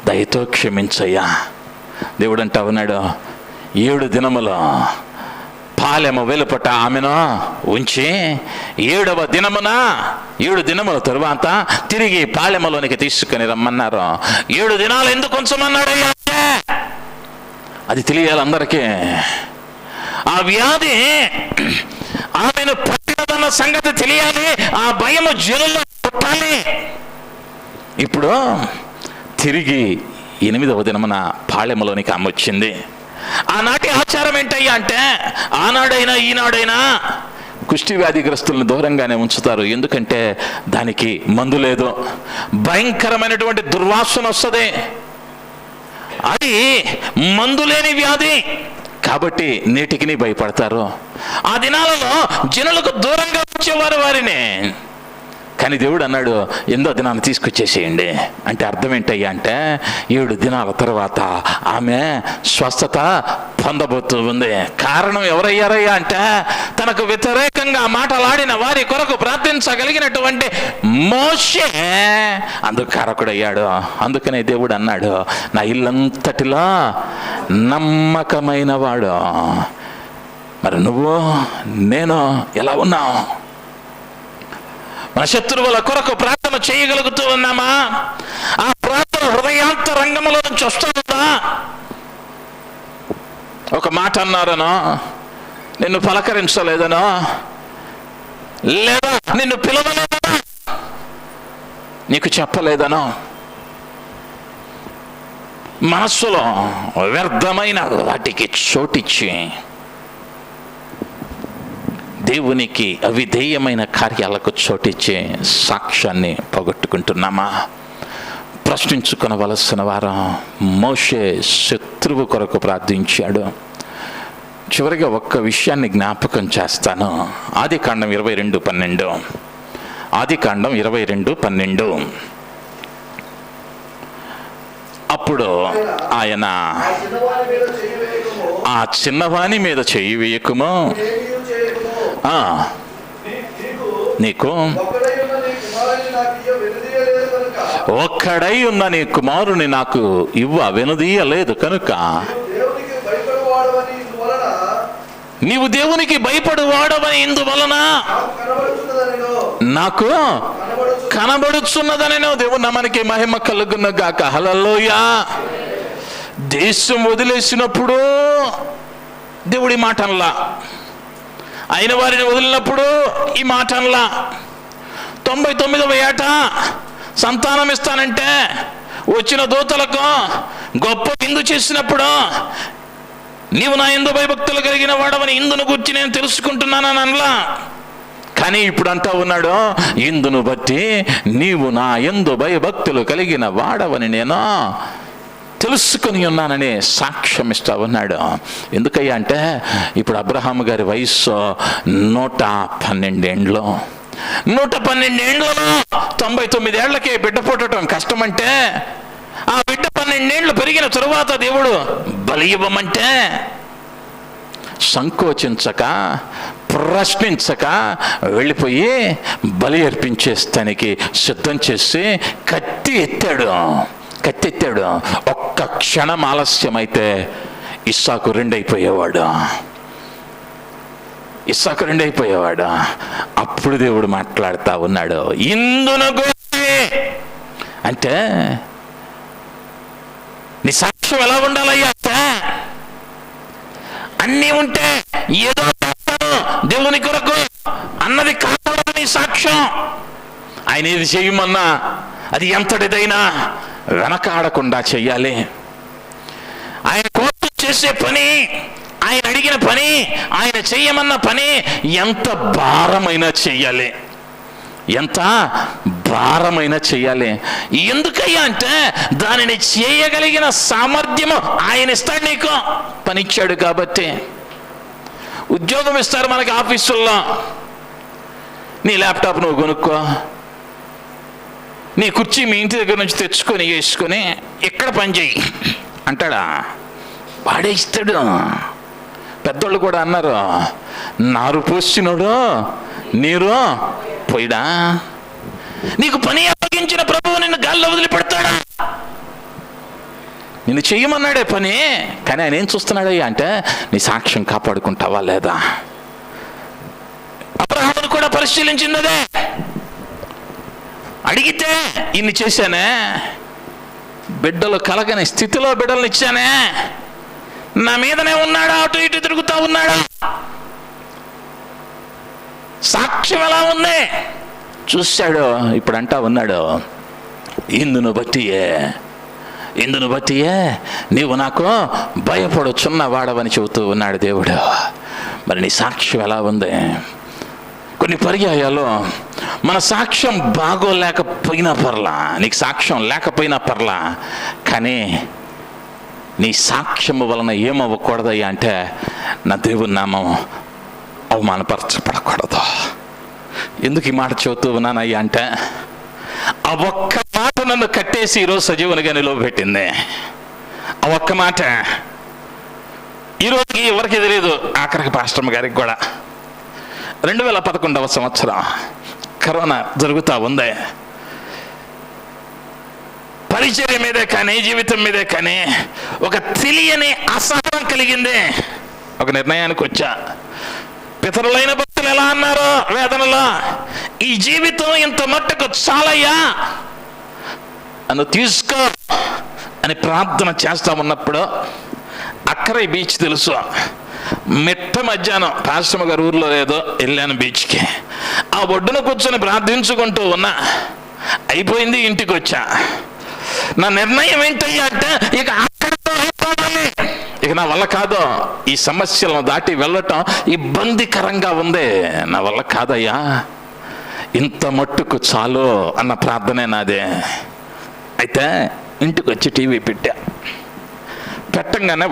Speaker 1: దయతో క్షమించయ్యా. దేవుడు అంటా ఉన్నాడు, 7 దినములు పాలెము వెలుపట ఆమెను ఉంచి 7వ దినమున 7 దినముల తరువాత తిరిగి పాలెములోనికి తీసుకుని రమ్మన్నారు. 7 దినాలు ఎందుకు ఉంచమన్నాడు? అది తెలియాలి అందరికీ. ఆ వ్యాధి ఆమెను పట్టినదన్న సంగతి తెలియాలి. ఆ భయము జనుల్లో పుట్టాలి. ఇప్పుడు తిరిగి 8వ దినమున పాళెములోనికి ఆమె వచ్చింది. ఆనాటి ఆచారం ఏంటయ్యా అంటే, ఆనాడైనా ఈనాడైనా కుష్టి వ్యాధిగ్రస్తులను దూరంగానే ఉంచుతారు. ఎందుకంటే దానికి మందు లేదు, భయంకరమైనటువంటి దుర్వాసన వస్తుంది, అది మందు లేని వ్యాధి కాబట్టి నేటికి భయపడతారు. ఆ దినాలలో జనులకు దూరంగా వచ్చేవారు వారిని. కానీ దేవుడు అన్నాడు, 8వ దినాన్ని తీసుకొచ్చేసేయండి. అంటే అర్థం ఏంటయ్యా అంటే 7 దినాల తర్వాత ఆమె స్వస్థత పొందబోతూ ఉంది. కారణం ఎవరయ్యారయ్యా అంటే, తనకు వ్యతిరేకంగా మాటలాడిన వారి కొరకు ప్రార్థించగలిగినటువంటి మోషే అందుకు కారకుడయ్యాడు. అందుకనే దేవుడు అన్నాడు, నా ఇల్లంతటిలో నమ్మకమైన వాడు. మరి నువ్వు నేను ఎలా ఉన్నావు? మన శత్రువుల కొరకు ప్రార్థన చేయగలుగుతూ ఉన్నామా? ఆ ప్రార్థన హృదయాంతరంగంలో నుంచి వస్తుందా? ఒక మాట అన్నారనో, నిన్ను పలకరించలేదనో, లేదా నిన్ను పిలవలేదనో, నీకు చెప్పలేదనో, మనస్సులో వ్యర్థమైన వాటికి చోటిచ్చి దేవునికి అవిధేయమైన కార్యాలకు చోటిచ్చే సాక్ష్యాన్ని పోగొట్టుకుంటున్నామా? ప్రశ్నించుకొనవలసిన వారం. మోషే శత్రువు కొరకు ప్రార్థించాడు. చివరిగా ఒక్క విషయాన్ని జ్ఞాపకం చేస్తాను. ఆదికాండం 22:12. ఆదికాండం 22:12. అప్పుడు ఆయన ఆ చిన్నవాని మీద చెయ్యి వేయకుము, నీకు ఒక్కడై ఉన్న నీ కుమారుని నాకు వెనుదీయలేదు కనుక నీవు దేవునికి భయపడువాడవని ఇందువలన నాకు కనబడుచున్నదని దేవుడు నామానికి మహిమ కలుగును గాక. హల్లెలూయా. దేశం వదిలేసినప్పుడు దేవుడి మాట అనలా, అయిన వారిని వదిలినప్పుడు ఈ మాట అనలా. 99వ ఏట సంతానం ఇస్తానంటే వచ్చిన దూతలకు గొప్ప విందు చేసినప్పుడు నీవు నా యందు భయభక్తులు కలిగిన వాడవని ఇందును గురించి నేను తెలుసుకుంటున్నానని అనలా. కానీ ఇప్పుడు అంటా ఉన్నాడు, ఇందును బట్టి నీవు నా యందు భయభక్తులు కలిగిన వాడవని నేను తెలుసుకొని ఉన్నానని సాక్ష్యం ఇస్తా ఉన్నాడు. ఎందుకయ్యా అంటే ఇప్పుడు అబ్రహాము గారి వయస్సు 112 ఏండ్లు. 112 ఏండ్లలో 99 ఏళ్లకే బిడ్డ పుట్టడం కష్టమంటే, ఆ బిడ్డ 12 ఏండ్లు పెరిగిన తరువాత దేవుడు బలి ఇవ్వమంటే సంకోచించక ప్రశ్నించక వెళ్ళిపోయి బలి అర్పించేస్తానికి సిద్ధం చేసి కత్తి ఎత్తాడు. ఒక్క క్షణం ఆలస్యమైతే ఇస్సాకు 2 అయిపోయేవాడు. అప్పుడు దేవుడు మాట్లాడుతూ ఉన్నాడు, ఇందును గురించి అంటే నీ సాక్ష్యం ఎలా ఉండాలయ్యా అంటే, అన్నీ ఉంటే ఏదో దేవుని కొరకు అన్నది కాదు నీ సాక్ష్యం. ఆయన ఏది చేయమన్నా అది ఎంతటిదైనా వెనకాడకుండా చెయ్యాలి. ఆయన కోసం చేసే పని, ఆయన అడిగిన పని, ఆయన చెయ్యమన్న పని ఎంత భారమైనా చెయ్యాలి, ఎంత భారమైనా చెయ్యాలి. ఎందుకయ్యా అంటే దానిని చేయగలిగిన సామర్థ్యము ఆయన ఇస్తాడు. నీకు పనిచ్చాడు కాబట్టి. ఉద్యోగం ఇస్తారు మనకి ఆఫీసుల్లో, నీ ల్యాప్టాప్ నువ్వు కొనుక్కో, నీ కుర్చీ మీ ఇంటి దగ్గర నుంచి తెచ్చుకొని వేసుకొని ఎక్కడ పని చేయి అంటాడా? వాడే ఇస్తాడు. పెద్దోళ్ళు కూడా అన్నారు, నారు పోసినోడు నీరు పోయిడా. నీకు పని అప్పగించిన ప్రభువు నిన్ను గాల్లో వదిలిపెడతాడా? నిన్ను చెయ్యమన్నాడే పని, కానీ ఆయన ఏం చూస్తున్నాడయ్యా అంటే నీ సాక్ష్యం కాపాడుకుంటావా లేదా. అబ్రహామును కూడా పరిశీలించిందదే. అడిగితే ఇన్ని చేశానే, బిడ్డలు కలగని స్థితిలో బిడ్డలను ఇచ్చానే, నా మీదనే ఉన్నాడా, అటు ఇటు తిరుగుతా ఉన్నాడా, సాక్ష్యం ఎలా ఉంది చూశాడు. ఇప్పుడు అంటా ఉన్నాడు, ఇందును బట్టియే నీవు నాకు భయపడుచున్న వాడవని చెబుతూ ఉన్నాడు దేవుడు. మరి నీ సాక్ష్యం ఎలా ఉంది? కొన్ని పర్యాయాలు మన సాక్ష్యం బాగోలేకపోయినా పర్లా, నీకు సాక్ష్యం లేకపోయినా పర్లా, కానీ నీ సాక్ష్యము వలన ఏమవ్వకూడదయ్యా అంటే నా దేవుని నామం అవమానపరచబడకూడదు. ఎందుకు ఈ మాట చెబుతూ ఉన్నానయ్యా అంటే, ఆ ఒక్క మాట నన్ను కట్టేసి ఈరోజు సజీవునిగా నిలవబెట్టింది. ఆ ఒక్క మాట ఈరోజుకి ఎవరికి తెలియదు, ఆఖరికి పాస్టర్ గారికి కూడా. 2011వ సంవత్సరం కరోనా జరుగుతూ ఉంది. పరిచర్య మీదే కానీ జీవితం మీదే కానీ ఒక తెలియని అసహనం కలిగింది. ఒక నిర్ణయానికి వచ్చా. పితరులైన భక్తులు ఎలా అన్నారో వేదనలో, ఈ జీవితం ఇంత మట్టుకు చాలయ్యా, నన్ను తీసుకో అని ప్రార్థన చేస్తా ఉన్నప్పుడు అక్కరై బీచ్ తెలుసు, మిట్ట మధ్యాహ్నం పాస్టర్ గారు ఊర్లో లేదో వెళ్ళాను బీచ్కి. ఆ ఒడ్డున కూర్చొని ప్రార్థించుకుంటూ ఉన్నా. అయిపోయింది, ఇంటికి వచ్చా. నా నిర్ణయం ఏంటయ్యా అంటే ఇక అక్కడితో అయిపోవాలి, ఇక నా వల్ల కాదు, ఈ సమస్యలను దాటి వెళ్ళటం ఇబ్బందికరంగా ఉంది, నా వల్ల కాదయ్యా, ఇంత మట్టుకు చాలు అన్న ప్రార్థనే నాదే. అయితే ఇంటికి వచ్చి టీవీ పెట్టంగానే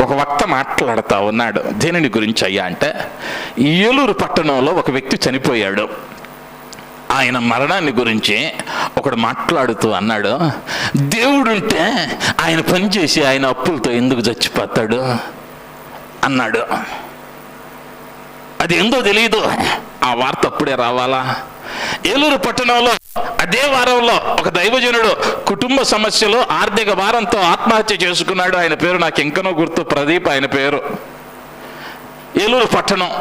Speaker 1: ఒక వక్త మాట్లాడుతూ ఉన్నాడు. దేనిని గురించి అయ్యా అంటే, ఏలూరు పట్టణంలో ఒక వ్యక్తి చనిపోయాడు. ఆయన మరణాన్ని గురించి ఒకడు మాట్లాడుతూ అన్నాడు, దేవుడుంటే ఆయన పనిచేసి ఆయన అప్పులతో ఎందుకు చచ్చిపోతాడు అన్నాడు. అది ఏందో తెలియదు, ఆ వార్త అప్పుడే రావాలా. ఏలూరు పట్టణంలో అదే వారంలో ఒక దైవజనుడు కుటుంబ సమస్యలో ఆర్థిక భారంతో ఆత్మహత్య చేసుకున్నాడు. ఆయన పేరు నాకు ఇంకనో గుర్తు, ప్రదీప్ ఆయన పేరు. ఏలూరు పట్టణం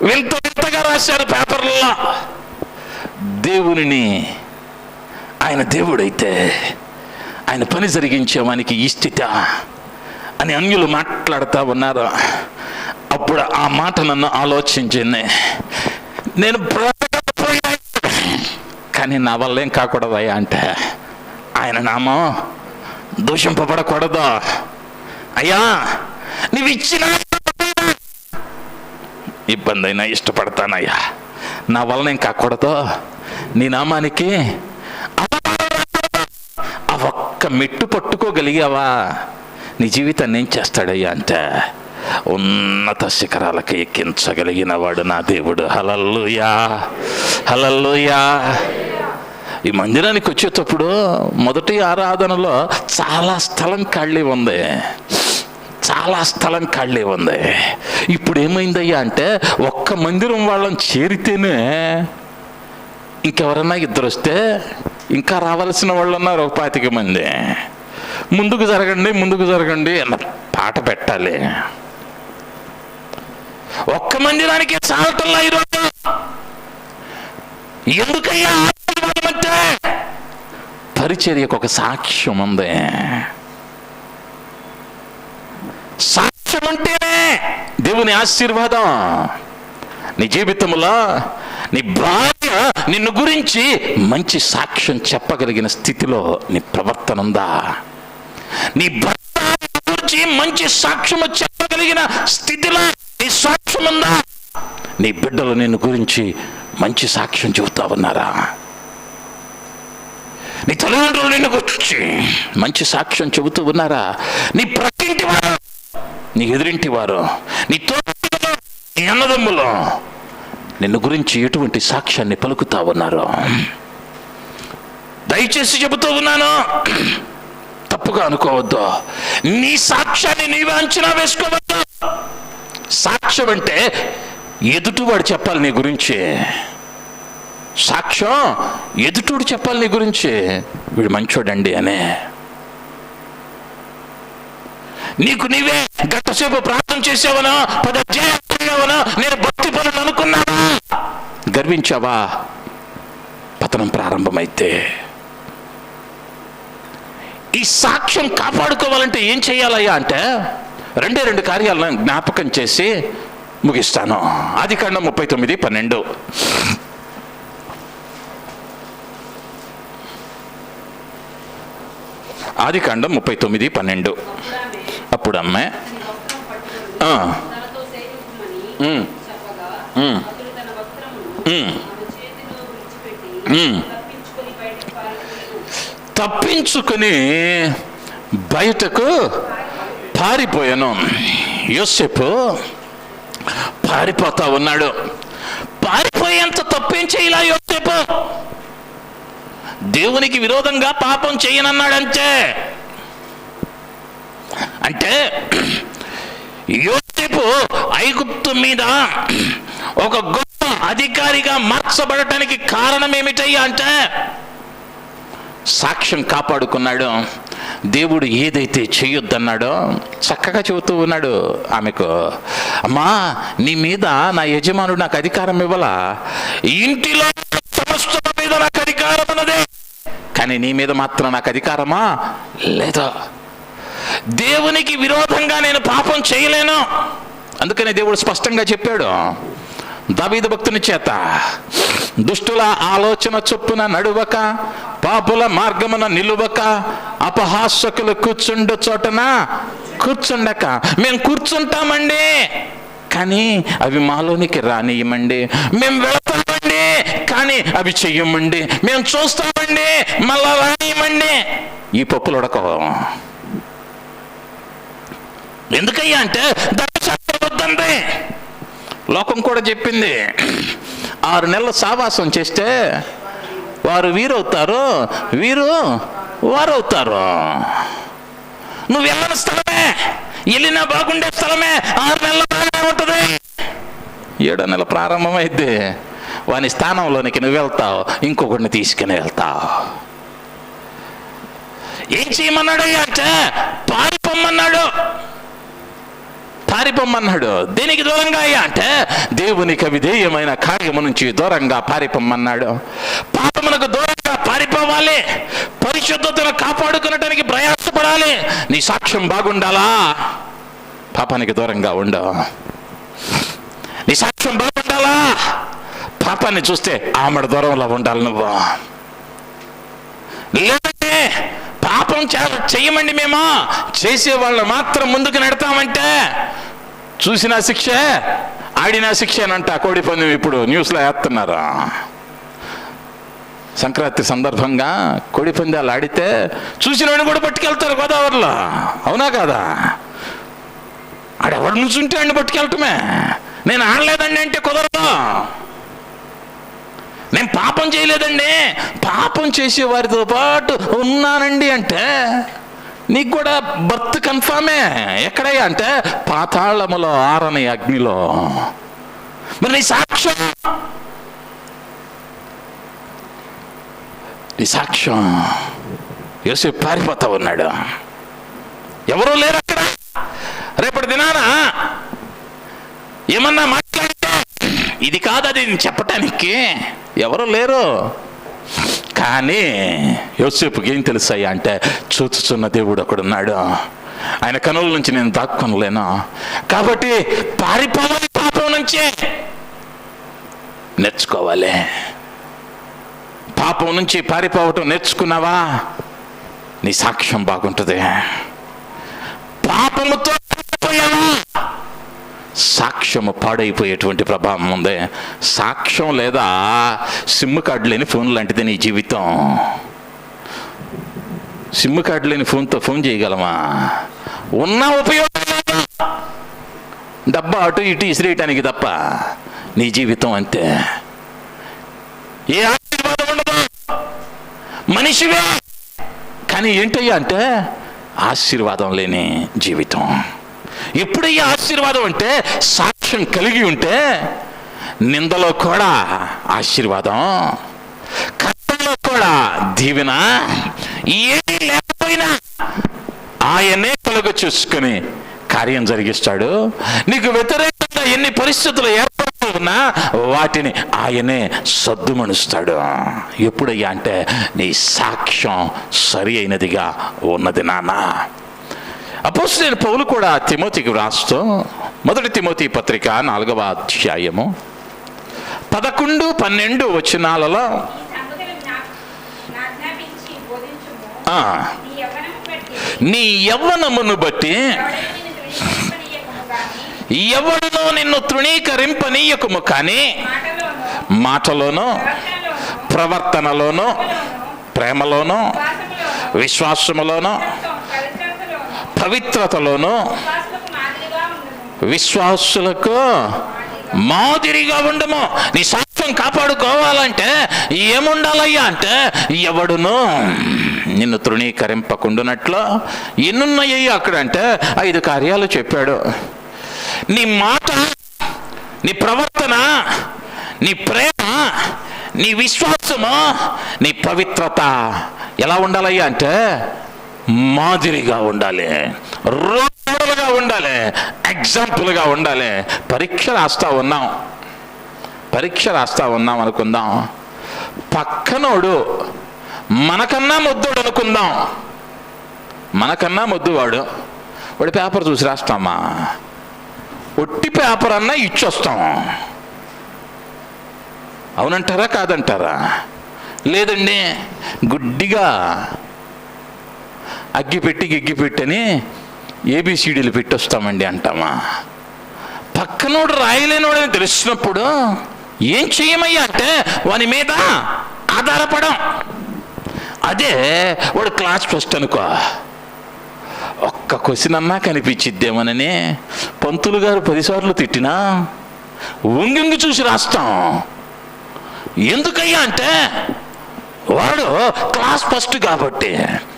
Speaker 1: వింతగా రాశారు పేపర్లలో. దేవునిని, ఆయన దేవుడైతే ఆయన పని జరిగించేవానికి ఈ స్థితి అని అన్యులు మాట్లాడుతూ ఉన్నారు. అప్పుడు ఆ మాట నన్ను ఆలోచించింది. నేను బ్రతకపోయా కానీ నా వల్ల ఏం కాకూడదయ్యా అంటే, ఆయన నామం దూషింపబడకూడదు అయ్యా. నువ్వు ఇచ్చిన ఇబ్బంది అయినా ఇష్టపడతానయ్యా, నా వలన ఏం కాకూడదు, నీ నామానికి ఆ ఒక్క మెట్టు పట్టుకోగలిగావా, నీ జీవితాన్ని ఏం చేస్తాడయ్యా అంటే ఉన్నత శిఖరాలకు ఎక్కించగలిగిన వాడు నా దేవుడు. హల్లెలూయా, హల్లెలూయా. ఈ మందిరానికి వచ్చేటప్పుడు మొదటి ఆరాధనలో చాలా స్థలం ఖాళీ ఉంది, చాలా స్థలం ఖాళీ ఉంది. ఇప్పుడు ఏమైందయ్యా అంటే ఒక్క మందిరం వాళ్ళని చేరితేనే ఇంకెవరన్నా ఇద్దరు వస్తే ఇంకా రావాల్సిన వాళ్ళు ఉన్నారు 25 మంది. ముందుకు జరగండి, ముందుకు జరగండి అన్న పాట పెట్టాలి. ఒక్క మందిరానికి చాలటల్లా ఈరోజు. ఎందుకయ్యా అంటే పరిచర్యకు ఒక సాక్ష్యం ఉంది. సాక్ష్యం ఉంటేనే దేవుని ఆశీర్వాదం. నీ జీవితంలో నీ భార్య నిన్ను గురించి మంచి సాక్ష్యం చెప్పగలిగిన స్థితిలో నీ ప్రవర్తన ఉందా? నీ భర్త గురించి మంచి సాక్ష్యము చెప్పగలిగిన స్థితిలో నీ సాక్ష్యం ఉందా? నీ బిడ్డలు నిన్ను గురించి మంచి సాక్ష్యం చెబుతా ఉన్నారా? నీ తల్లిదండ్రులు నిన్ను గురించి మంచి సాక్ష్యం చెబుతూ ఉన్నారా? నీ ప్రతింటి వారు, నీ ఎదురింటి వారు, నీ తోటి, నీ అన్నదమ్ములు నిన్ను గురించి ఎటువంటి సాక్ష్యాన్ని పలుకుతా ఉన్నారు? దయచేసి చెబుతూ ఉన్నాను, తప్పుగా అనుకోవద్దు. నీ సాక్ష్యాన్ని నీవే అంచనా వేసుకోవద్దు. సాక్ష్యం అంటే ఎదుటివాడు చెప్పాలి నీ గురించి. సాక్ష్యం ఎదుటోడు చెప్పాలి నీ గురించి, వీడు మంచోడండి అనే. నీకు నీవే గంటసేపు ప్రార్థన చేసావనా, 10 అధ్యాయాలు చదివావనా, నేను భక్తి పనులు అనుకున్నావా, గర్వించావా, పతనం ప్రారంభమైతే. ఈ సాక్ష్యం కాపాడుకోవాలంటే ఏం చేయాలయ్యా అంటే 2 కార్యాలను జ్ఞాపకం చేసి ముగిస్తాను. ఆదికాండం 39:12. ఆదికాండం 39:12. అప్పుడు అమ్మే తప్పించుకొని బయటకు పారిపోయాను. యోసేపు పారిపోతా ఉన్నాడు. పారిపోయేంత తప్పేం చేయలా యోసేపు. దేవునికి విరోధంగా పాపం చేయనన్నాడంతే. అంటే యోసేపు ఐగుప్తు మీద ఒక గొప్ప అధికారిగా మార్చబడటానికి కారణం ఏమిటయ్యా అంటే సాక్ష్యం కాపాడుకున్నాడు. దేవుడు ఏదైతే చేయొద్దన్నాడో చక్కగా చెబుతూ ఉన్నాడు ఆమెకు. అమ్మా, నీ మీద నా యజమానుడు నాకు అధికారం ఇవ్వాలా, ఇంటిలో సమస్త మీద నాకు అధికారం ఉన్నదే, కానీ నీ మీద మాత్రం నాకు అధికారమా లేదా? దేవునికి విరోధంగా నేను పాపం చేయలేను. అందుకని దేవుడు స్పష్టంగా చెప్పాడు దావీదు భక్తుని చేత, దుష్టుల ఆలోచన చొప్పున నడువక, పాపుల మార్గమున నిలువక, అపహాసకులు కూర్చుండు చోటన కూర్చుండక. మేము కూర్చుంటామండి కానీ అవి మాలోనికి రానియమండి, మేము వెళతామండి కానీ అవి చెయ్యమండి, మేము చూస్తామండి మళ్ళా రానియమండి. ఈ పప్పులు ఉడకవు. ఎందుకయ్యా అంటే ధర్మశాస్త్రం వద్దండి. లోకం కూడా చెప్పింది 6 నెలల సావాసం చేస్తే వారు వీరవుతారు, వీరు వారవుతారు. నువ్వు వెళ్ళని స్థలమే, వెళ్ళినా బాగుండే స్థలమే 6 నెలల బాగానే ఉంటుంది. 7వ నెల ప్రారంభమైద్ది, వాని స్థానంలోనికి నువ్వు వెళ్తావు, ఇంకొకరిని తీసుకుని వెళ్తావు. ఏం చేయమన్నాడు అంటే పారిపోమన్నాడు. పారిపోమ్మన్నాడు. దేనికి దూరంగా అయ్యా అంటే దేవునికి అవిధేయమైన కార్యము నుంచి దూరంగా పారిపోమ్మన్నాడు. పాపమునకు దూరంగా పారిపోవాలి, పరిశుద్ధతను కాపాడుకునటానికి ప్రయాసపడాలి. నీ సాక్ష్యం బాగుండాలా? పాపానికి దూరంగా ఉండవు. నీ సాక్ష్యం బాగుండాలా? పాపాన్ని చూస్తే ఆమెడ దూరంలో ఉండాలి నువ్వు. లేదంటే పాపం చెయ్యమండి, మేము చేసేవాళ్ళు మాత్రం ముందుకు నెడతామంటే చూసినా శిక్షే, ఆడినా శిక్ష అనంట. కోడి పందెం ఇప్పుడు న్యూస్లో వేస్తున్నారు. సంక్రాంతి సందర్భంగా కోడి పందాలు ఆడితే చూసిన వాడిని కూడా పట్టుకెళ్తారు గోదావరిలో. అవునా కాదా? ఆడెవరి నుంచి ఉంటే అండి పట్టుకెళ్ళటమే. నేను ఆడలేదండి అంటే కుదరదు. నేను పాపం చేయలేదండి, పాపం చేసే వారితో పాటు ఉన్నానండి అంటే నీకు కూడా బర్త్ కన్ఫామే. ఎక్కడయ్యా అంటే పాతాళములో ఆరని అగ్నిలో. మరి నీ సాక్ష్యం, నీ సాక్ష్యం. యోసేపు పారిపోతా ఉన్నాడు, ఎవరూ లేరు అక్కడ. రేపటి దినాన ఏమన్నా మాట్లాడితే ఇది కాదు అది చెప్పటానికి ఎవరు లేరు. కానీ యోసేపుకి ఏం తెలుసాయి అంటే చూచుచున్న దేవుడు ఒకడున్నాడు, ఆయన కనుల నుంచి నేను దాక్కొనలేను. కాబట్టి పారిపోవాలి, పాపం నుంచి నేర్చుకోవాలి. పాపం నుంచి పారిపోవటం నేర్చుకున్నావా, నీ సాక్ష్యం బాగుంటుంది. పాపముతో పారిపోయావా, సాక్ష్యము పాడైపోయేటువంటి ప్రభావం ఉంది. సాక్ష్యం లేదా సిమ్ కార్డు లేని ఫోన్ లాంటిది నీ జీవితం. సిమ్ కార్డు లేని ఫోన్తో ఫోన్ చేయగలమా? ఉన్న ఉపయోగం లేదు, డబ్బా అటు ఇటు ఇసిరేయటానికి తప్ప. నీ జీవితం అంతే. ఏ ఆశీర్వాదం ఉండదు, మనిషివే కానీ ఏంటయ్యా అంటే ఆశీర్వాదం లేని జీవితం. ఎప్పుడయ్యా ఆశీర్వాదం అంటే సాక్ష్యం కలిగి ఉంటే నిందలో కూడా ఆశీర్వాదం, కష్టంలో కూడా దీవెన. ఏమీ లేకపోయినా ఆయనే కలుగ చూసుకుని కార్యం జరిగిస్తాడు. నీకు వ్యతిరేకంగా ఎన్ని పరిస్థితులు ఏర్పడుతూ ఉన్నా వాటిని ఆయనే సద్దుమణుస్తాడు. ఎప్పుడయ్యా అంటే నీ సాక్ష్యం సరి అయినదిగా ఉన్నది నాన్న. అపోస్తలుడైన పౌలు కూడా తిమోతికి వ్రాస్తూ 1 తిమోతి పత్రిక 4వ అధ్యాయము 11-12 వచనాలలో నీ యవ్వనమును బట్టి ఎవడునో నిన్ను తృణీకరింపనీయకుము, కానీ మాటలోనూ ప్రవర్తనలోనూ ప్రేమలోనూ విశ్వాసములోనూ పవిత్రతలోనూ విశ్వాసులకు మాదిరిగా ఉండము. నీ సాక్ష్యం కాపాడుకోవాలంటే ఏముండాలయ్యా అంటే ఎవడును నిన్ను తృణీకరింపకుండునట్లు ఎన్నున్నాయ్యా అక్కడ అంటే 5 కార్యాలు చెప్పాడు. నీ మాట, నీ ప్రవర్తన, నీ ప్రేమ, నీ విశ్వాసము, నీ పవిత్రత ఎలా ఉండాలయ్యా అంటే మాదిరిగా ఉండాలి, రోల్ మోడల్గా ఉండాలి, ఎగ్జాంపుల్గా ఉండాలి. పరీక్ష రాస్తా ఉన్నాం అనుకుందాం. పక్కనోడు మనకన్నా మొద్దుడు అనుకుందాం, మనకన్నా మొద్దువాడు. వాడి పేపర్ చూసి రాస్తామా? ఒట్టి పేపర్ అన్నా ఇచ్చొస్తాం. అవునంటారా కాదంటారా? లేదండి, గుడ్డిగా గిగ్గిపెట్టని ఏబిసిడీలు పెట్టొస్తామండి అంటామా? పక్కనోడు రాయలేనోడని తెలిసినప్పుడు ఏం చేయమయ్యా అంటే వాని మీద ఆధారపడం. అదే వాడు క్లాస్ ఫస్ట్ అనుకో, ఒక్క క్వశ్చన్ అన్నా కనిపించిద్దేమోనని పంతులు గారు 10 సార్లు తిట్టినా వంగి చూసి రాస్తాం. ఎందుకయ్యా అంటే వాడు క్లాస్ ఫస్ట్ కాబట్టి,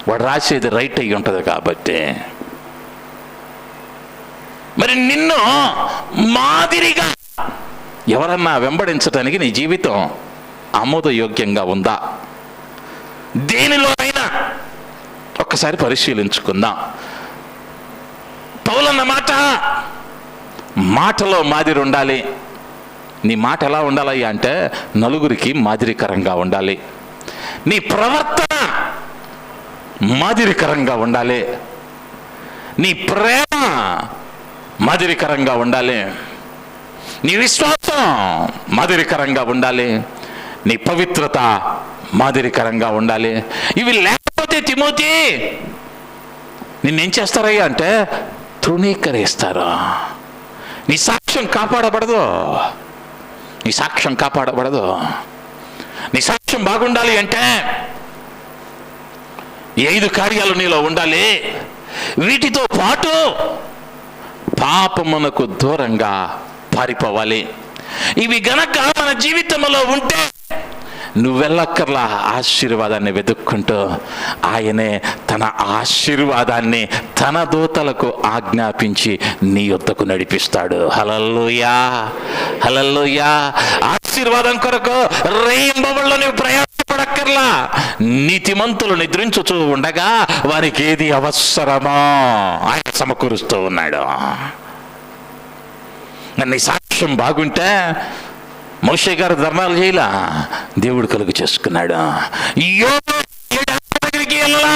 Speaker 1: వాడు రాసేది రైట్ అయ్యి ఉంటుంది కాబట్టి. మరి నిన్ను మాదిరిగా ఎవరన్నా వెంబడించడానికి నీ జీవితం ఆమోదయోగ్యంగా ఉందా? దేనిలోనైనా ఒక్కసారి పరిశీలించుకుందాం. పౌలన్న మాట మాటలో మాదిరి ఉండాలి. నీ మాట ఎలా ఉండాలి అంటే నలుగురికి మాదిరికరంగా ఉండాలి. నీ ప్రవర్తన మాదిరికరంగా ఉండాలి. నీ ప్రేమ మాదిరికరంగా ఉండాలి. నీ విశ్వాసం మాదిరికరంగా ఉండాలి. నీ పవిత్రత మాదిరికరంగా ఉండాలి. ఇవి లేకపోతే తిమోతి నిన్నేం చేస్తారయ్యా అంటే తృణీకరిస్తారు. నీ సాక్ష్యం కాపాడబడదు. నీ సాక్ష్యం కాపాడబడదు. నీ సాక్ష్యం బాగుండాలి అంటే ఈ 5 కార్యాలు నీలో ఉండాలి. వీటితో పాటు పాపమునకు దూరంగా పారిపోవాలి. ఇవి గనక మన జీవితంలో ఉంటే నువ్వెల్లక్కర్లా ఆశీర్వాదాన్ని వెతుక్కుంటూ ఆయనే తన ఆశీర్వాదాన్ని తన దూతలకు ఆజ్ఞాపించి నీ యొద్దకు నడిపిస్తాడు. హల్లెలూయా, హల్లెలూయా. ఆశీర్వాదం కొరకు రేయింబవళ్ళు నువ్వు ప్రయాసపడక్కర్లా. నీతిమంతులు నిద్రించుచూ ఉండగా వారికి ఏది అవసరమో ఆయన సమకూరుస్తూ ఉన్నాడు. నీ సాక్ష్యం బాగుంటే మోషే గారు ధర్నాలు చేయలా, దేవుడు కలుగు చేసుకున్నాడు. దగ్గరికి వెళ్ళలా,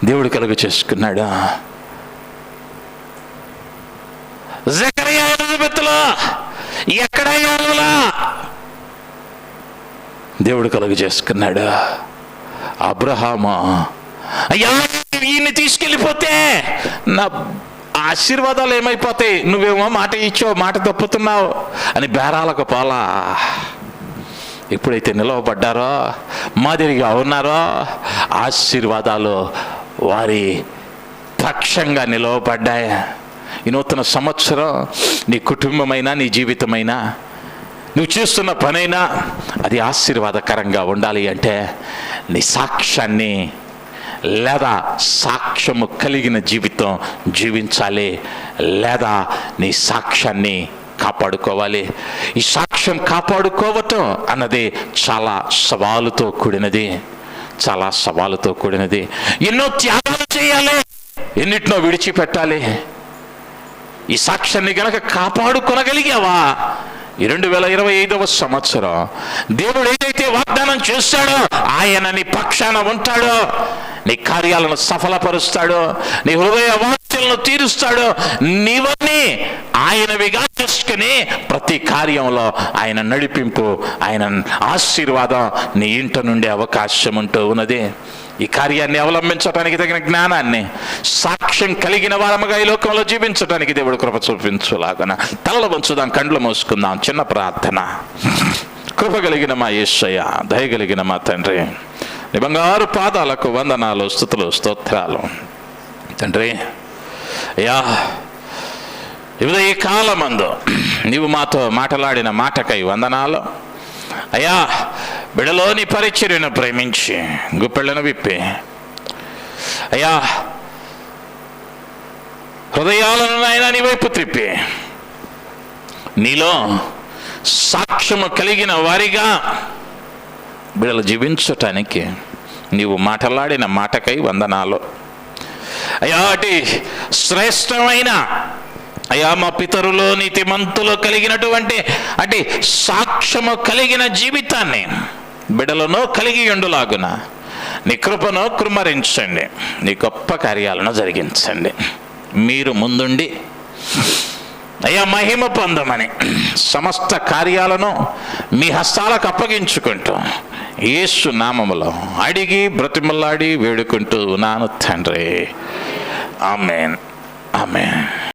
Speaker 1: దేవుడు కలుగు చేసుకున్నాడు. జకరియా ఎలిజబెత్తులో ఎక్కడ వెళ్ళలా, దేవుడు కలుగు చేసుకున్నాడు. అబ్రహాము అయ్యా ఈయన్ని తీసుకెళ్ళిపోతే నా ఆశీర్వాదాలు ఏమైపోతాయి, నువ్వేమో మాట ఇచ్చావు, మాట తప్పుతున్నావు అని బేరాలకు పోలా. ఎప్పుడైతే నిలవబడ్డారో, మాదిరిగా ఉన్నారో, ఆశీర్వాదాలు వారి పక్షంగా నిలవబడ్డాయి. ఈ నూతన సంవత్సరం నీ కుటుంబమైనా నీ జీవితమైనా నువ్వు చేస్తున్న పనైనా అది ఆశీర్వాదకరంగా ఉండాలి అంటే నీ సాక్ష్యాన్ని లేదా సాక్ష్యము కలిగిన జీవితం జీవించాలి, లేదా నీ సాక్ష్యాన్ని కాపాడుకోవాలి. ఈ సాక్ష్యం కాపాడుకోవటం అన్నది చాలా సవాలుతో కూడినది, చాలా సవాలుతో కూడినది. ఎన్నో త్యాగాలు చేయాలి, ఎన్నిటినో విడిచిపెట్టాలి. ఈ సాక్ష్యాన్ని గనక కాపాడుకొనగలిగావా, ఈ 2025వ సంవత్సరం దేవుడు ఏదైతే వాగ్దానం చేస్తాడో ఆయన నీ పక్షాన ఉంటాడో, నీ కార్యాలను సఫలపరుస్తాడో, నీ హృదయ వాంఛలను తీరుస్తాడో, నీవన్నీ ఆయనవిగా చేసుకుని ప్రతి కార్యంలో ఆయన నడిపింపు, ఆయన ఆశీర్వాదం నీ ఇంట నుండే అవకాశం ఉంటూ ఉన్నది. ఈ కార్యాన్ని అవలంబించడానికి తగిన జ్ఞానాన్ని, సాక్ష్యం కలిగిన వారముగా ఈ లోకంలో జీవించడానికి దేవుడు కృప చూపించులాగన. తలలు వంచుదాం, కండ్లు మూసుకుందాం. చిన్న ప్రార్థన. కృప కలిగిన మా యేసయ్య, దయ కలిగిన మా తండ్రి, నీ బంగారు పాదాలకు వందనాలు, స్తుతులు, స్తోత్రాలు తండ్రి. అయ్యా ఈ కాలమందు నీవు మాతో మాట్లాడిన మాటకై వందనాలు అయ్యా. బిడలోని పరిచర్యను ప్రేమించి గుప్పెళ్ళను విప్పి అయ్యా హృదయాలను ఆయన నీ వైపు త్రిప్పి నీలో సాక్ష్యము కలిగిన వారిగా బిడలు జీవించటానికి నీవు మాట్లాడిన మాటకై వందనాలు అయ్యా. అటు శ్రేష్టమైన అయ్యా మా పితరులు నీతిమంతులు కలిగినటువంటి అటు సాక్ష్యము కలిగిన జీవితాన్ని బిడలను కలిగి ఉండులాగున నీ కృపను కుమ్మరించండి, నీ గొప్ప కార్యాలను జరిగించండి. మీరు ముందుండి అయ్యా మహిమ పొందమని సమస్త కార్యాలను మీ హస్తాలకు అప్పగించుకుంటూ యేసు నామములో అడిగి బ్రతిమలాడి వేడుకుంటూ నాను తండ్రి. ఆమేన్, ఆమేన్.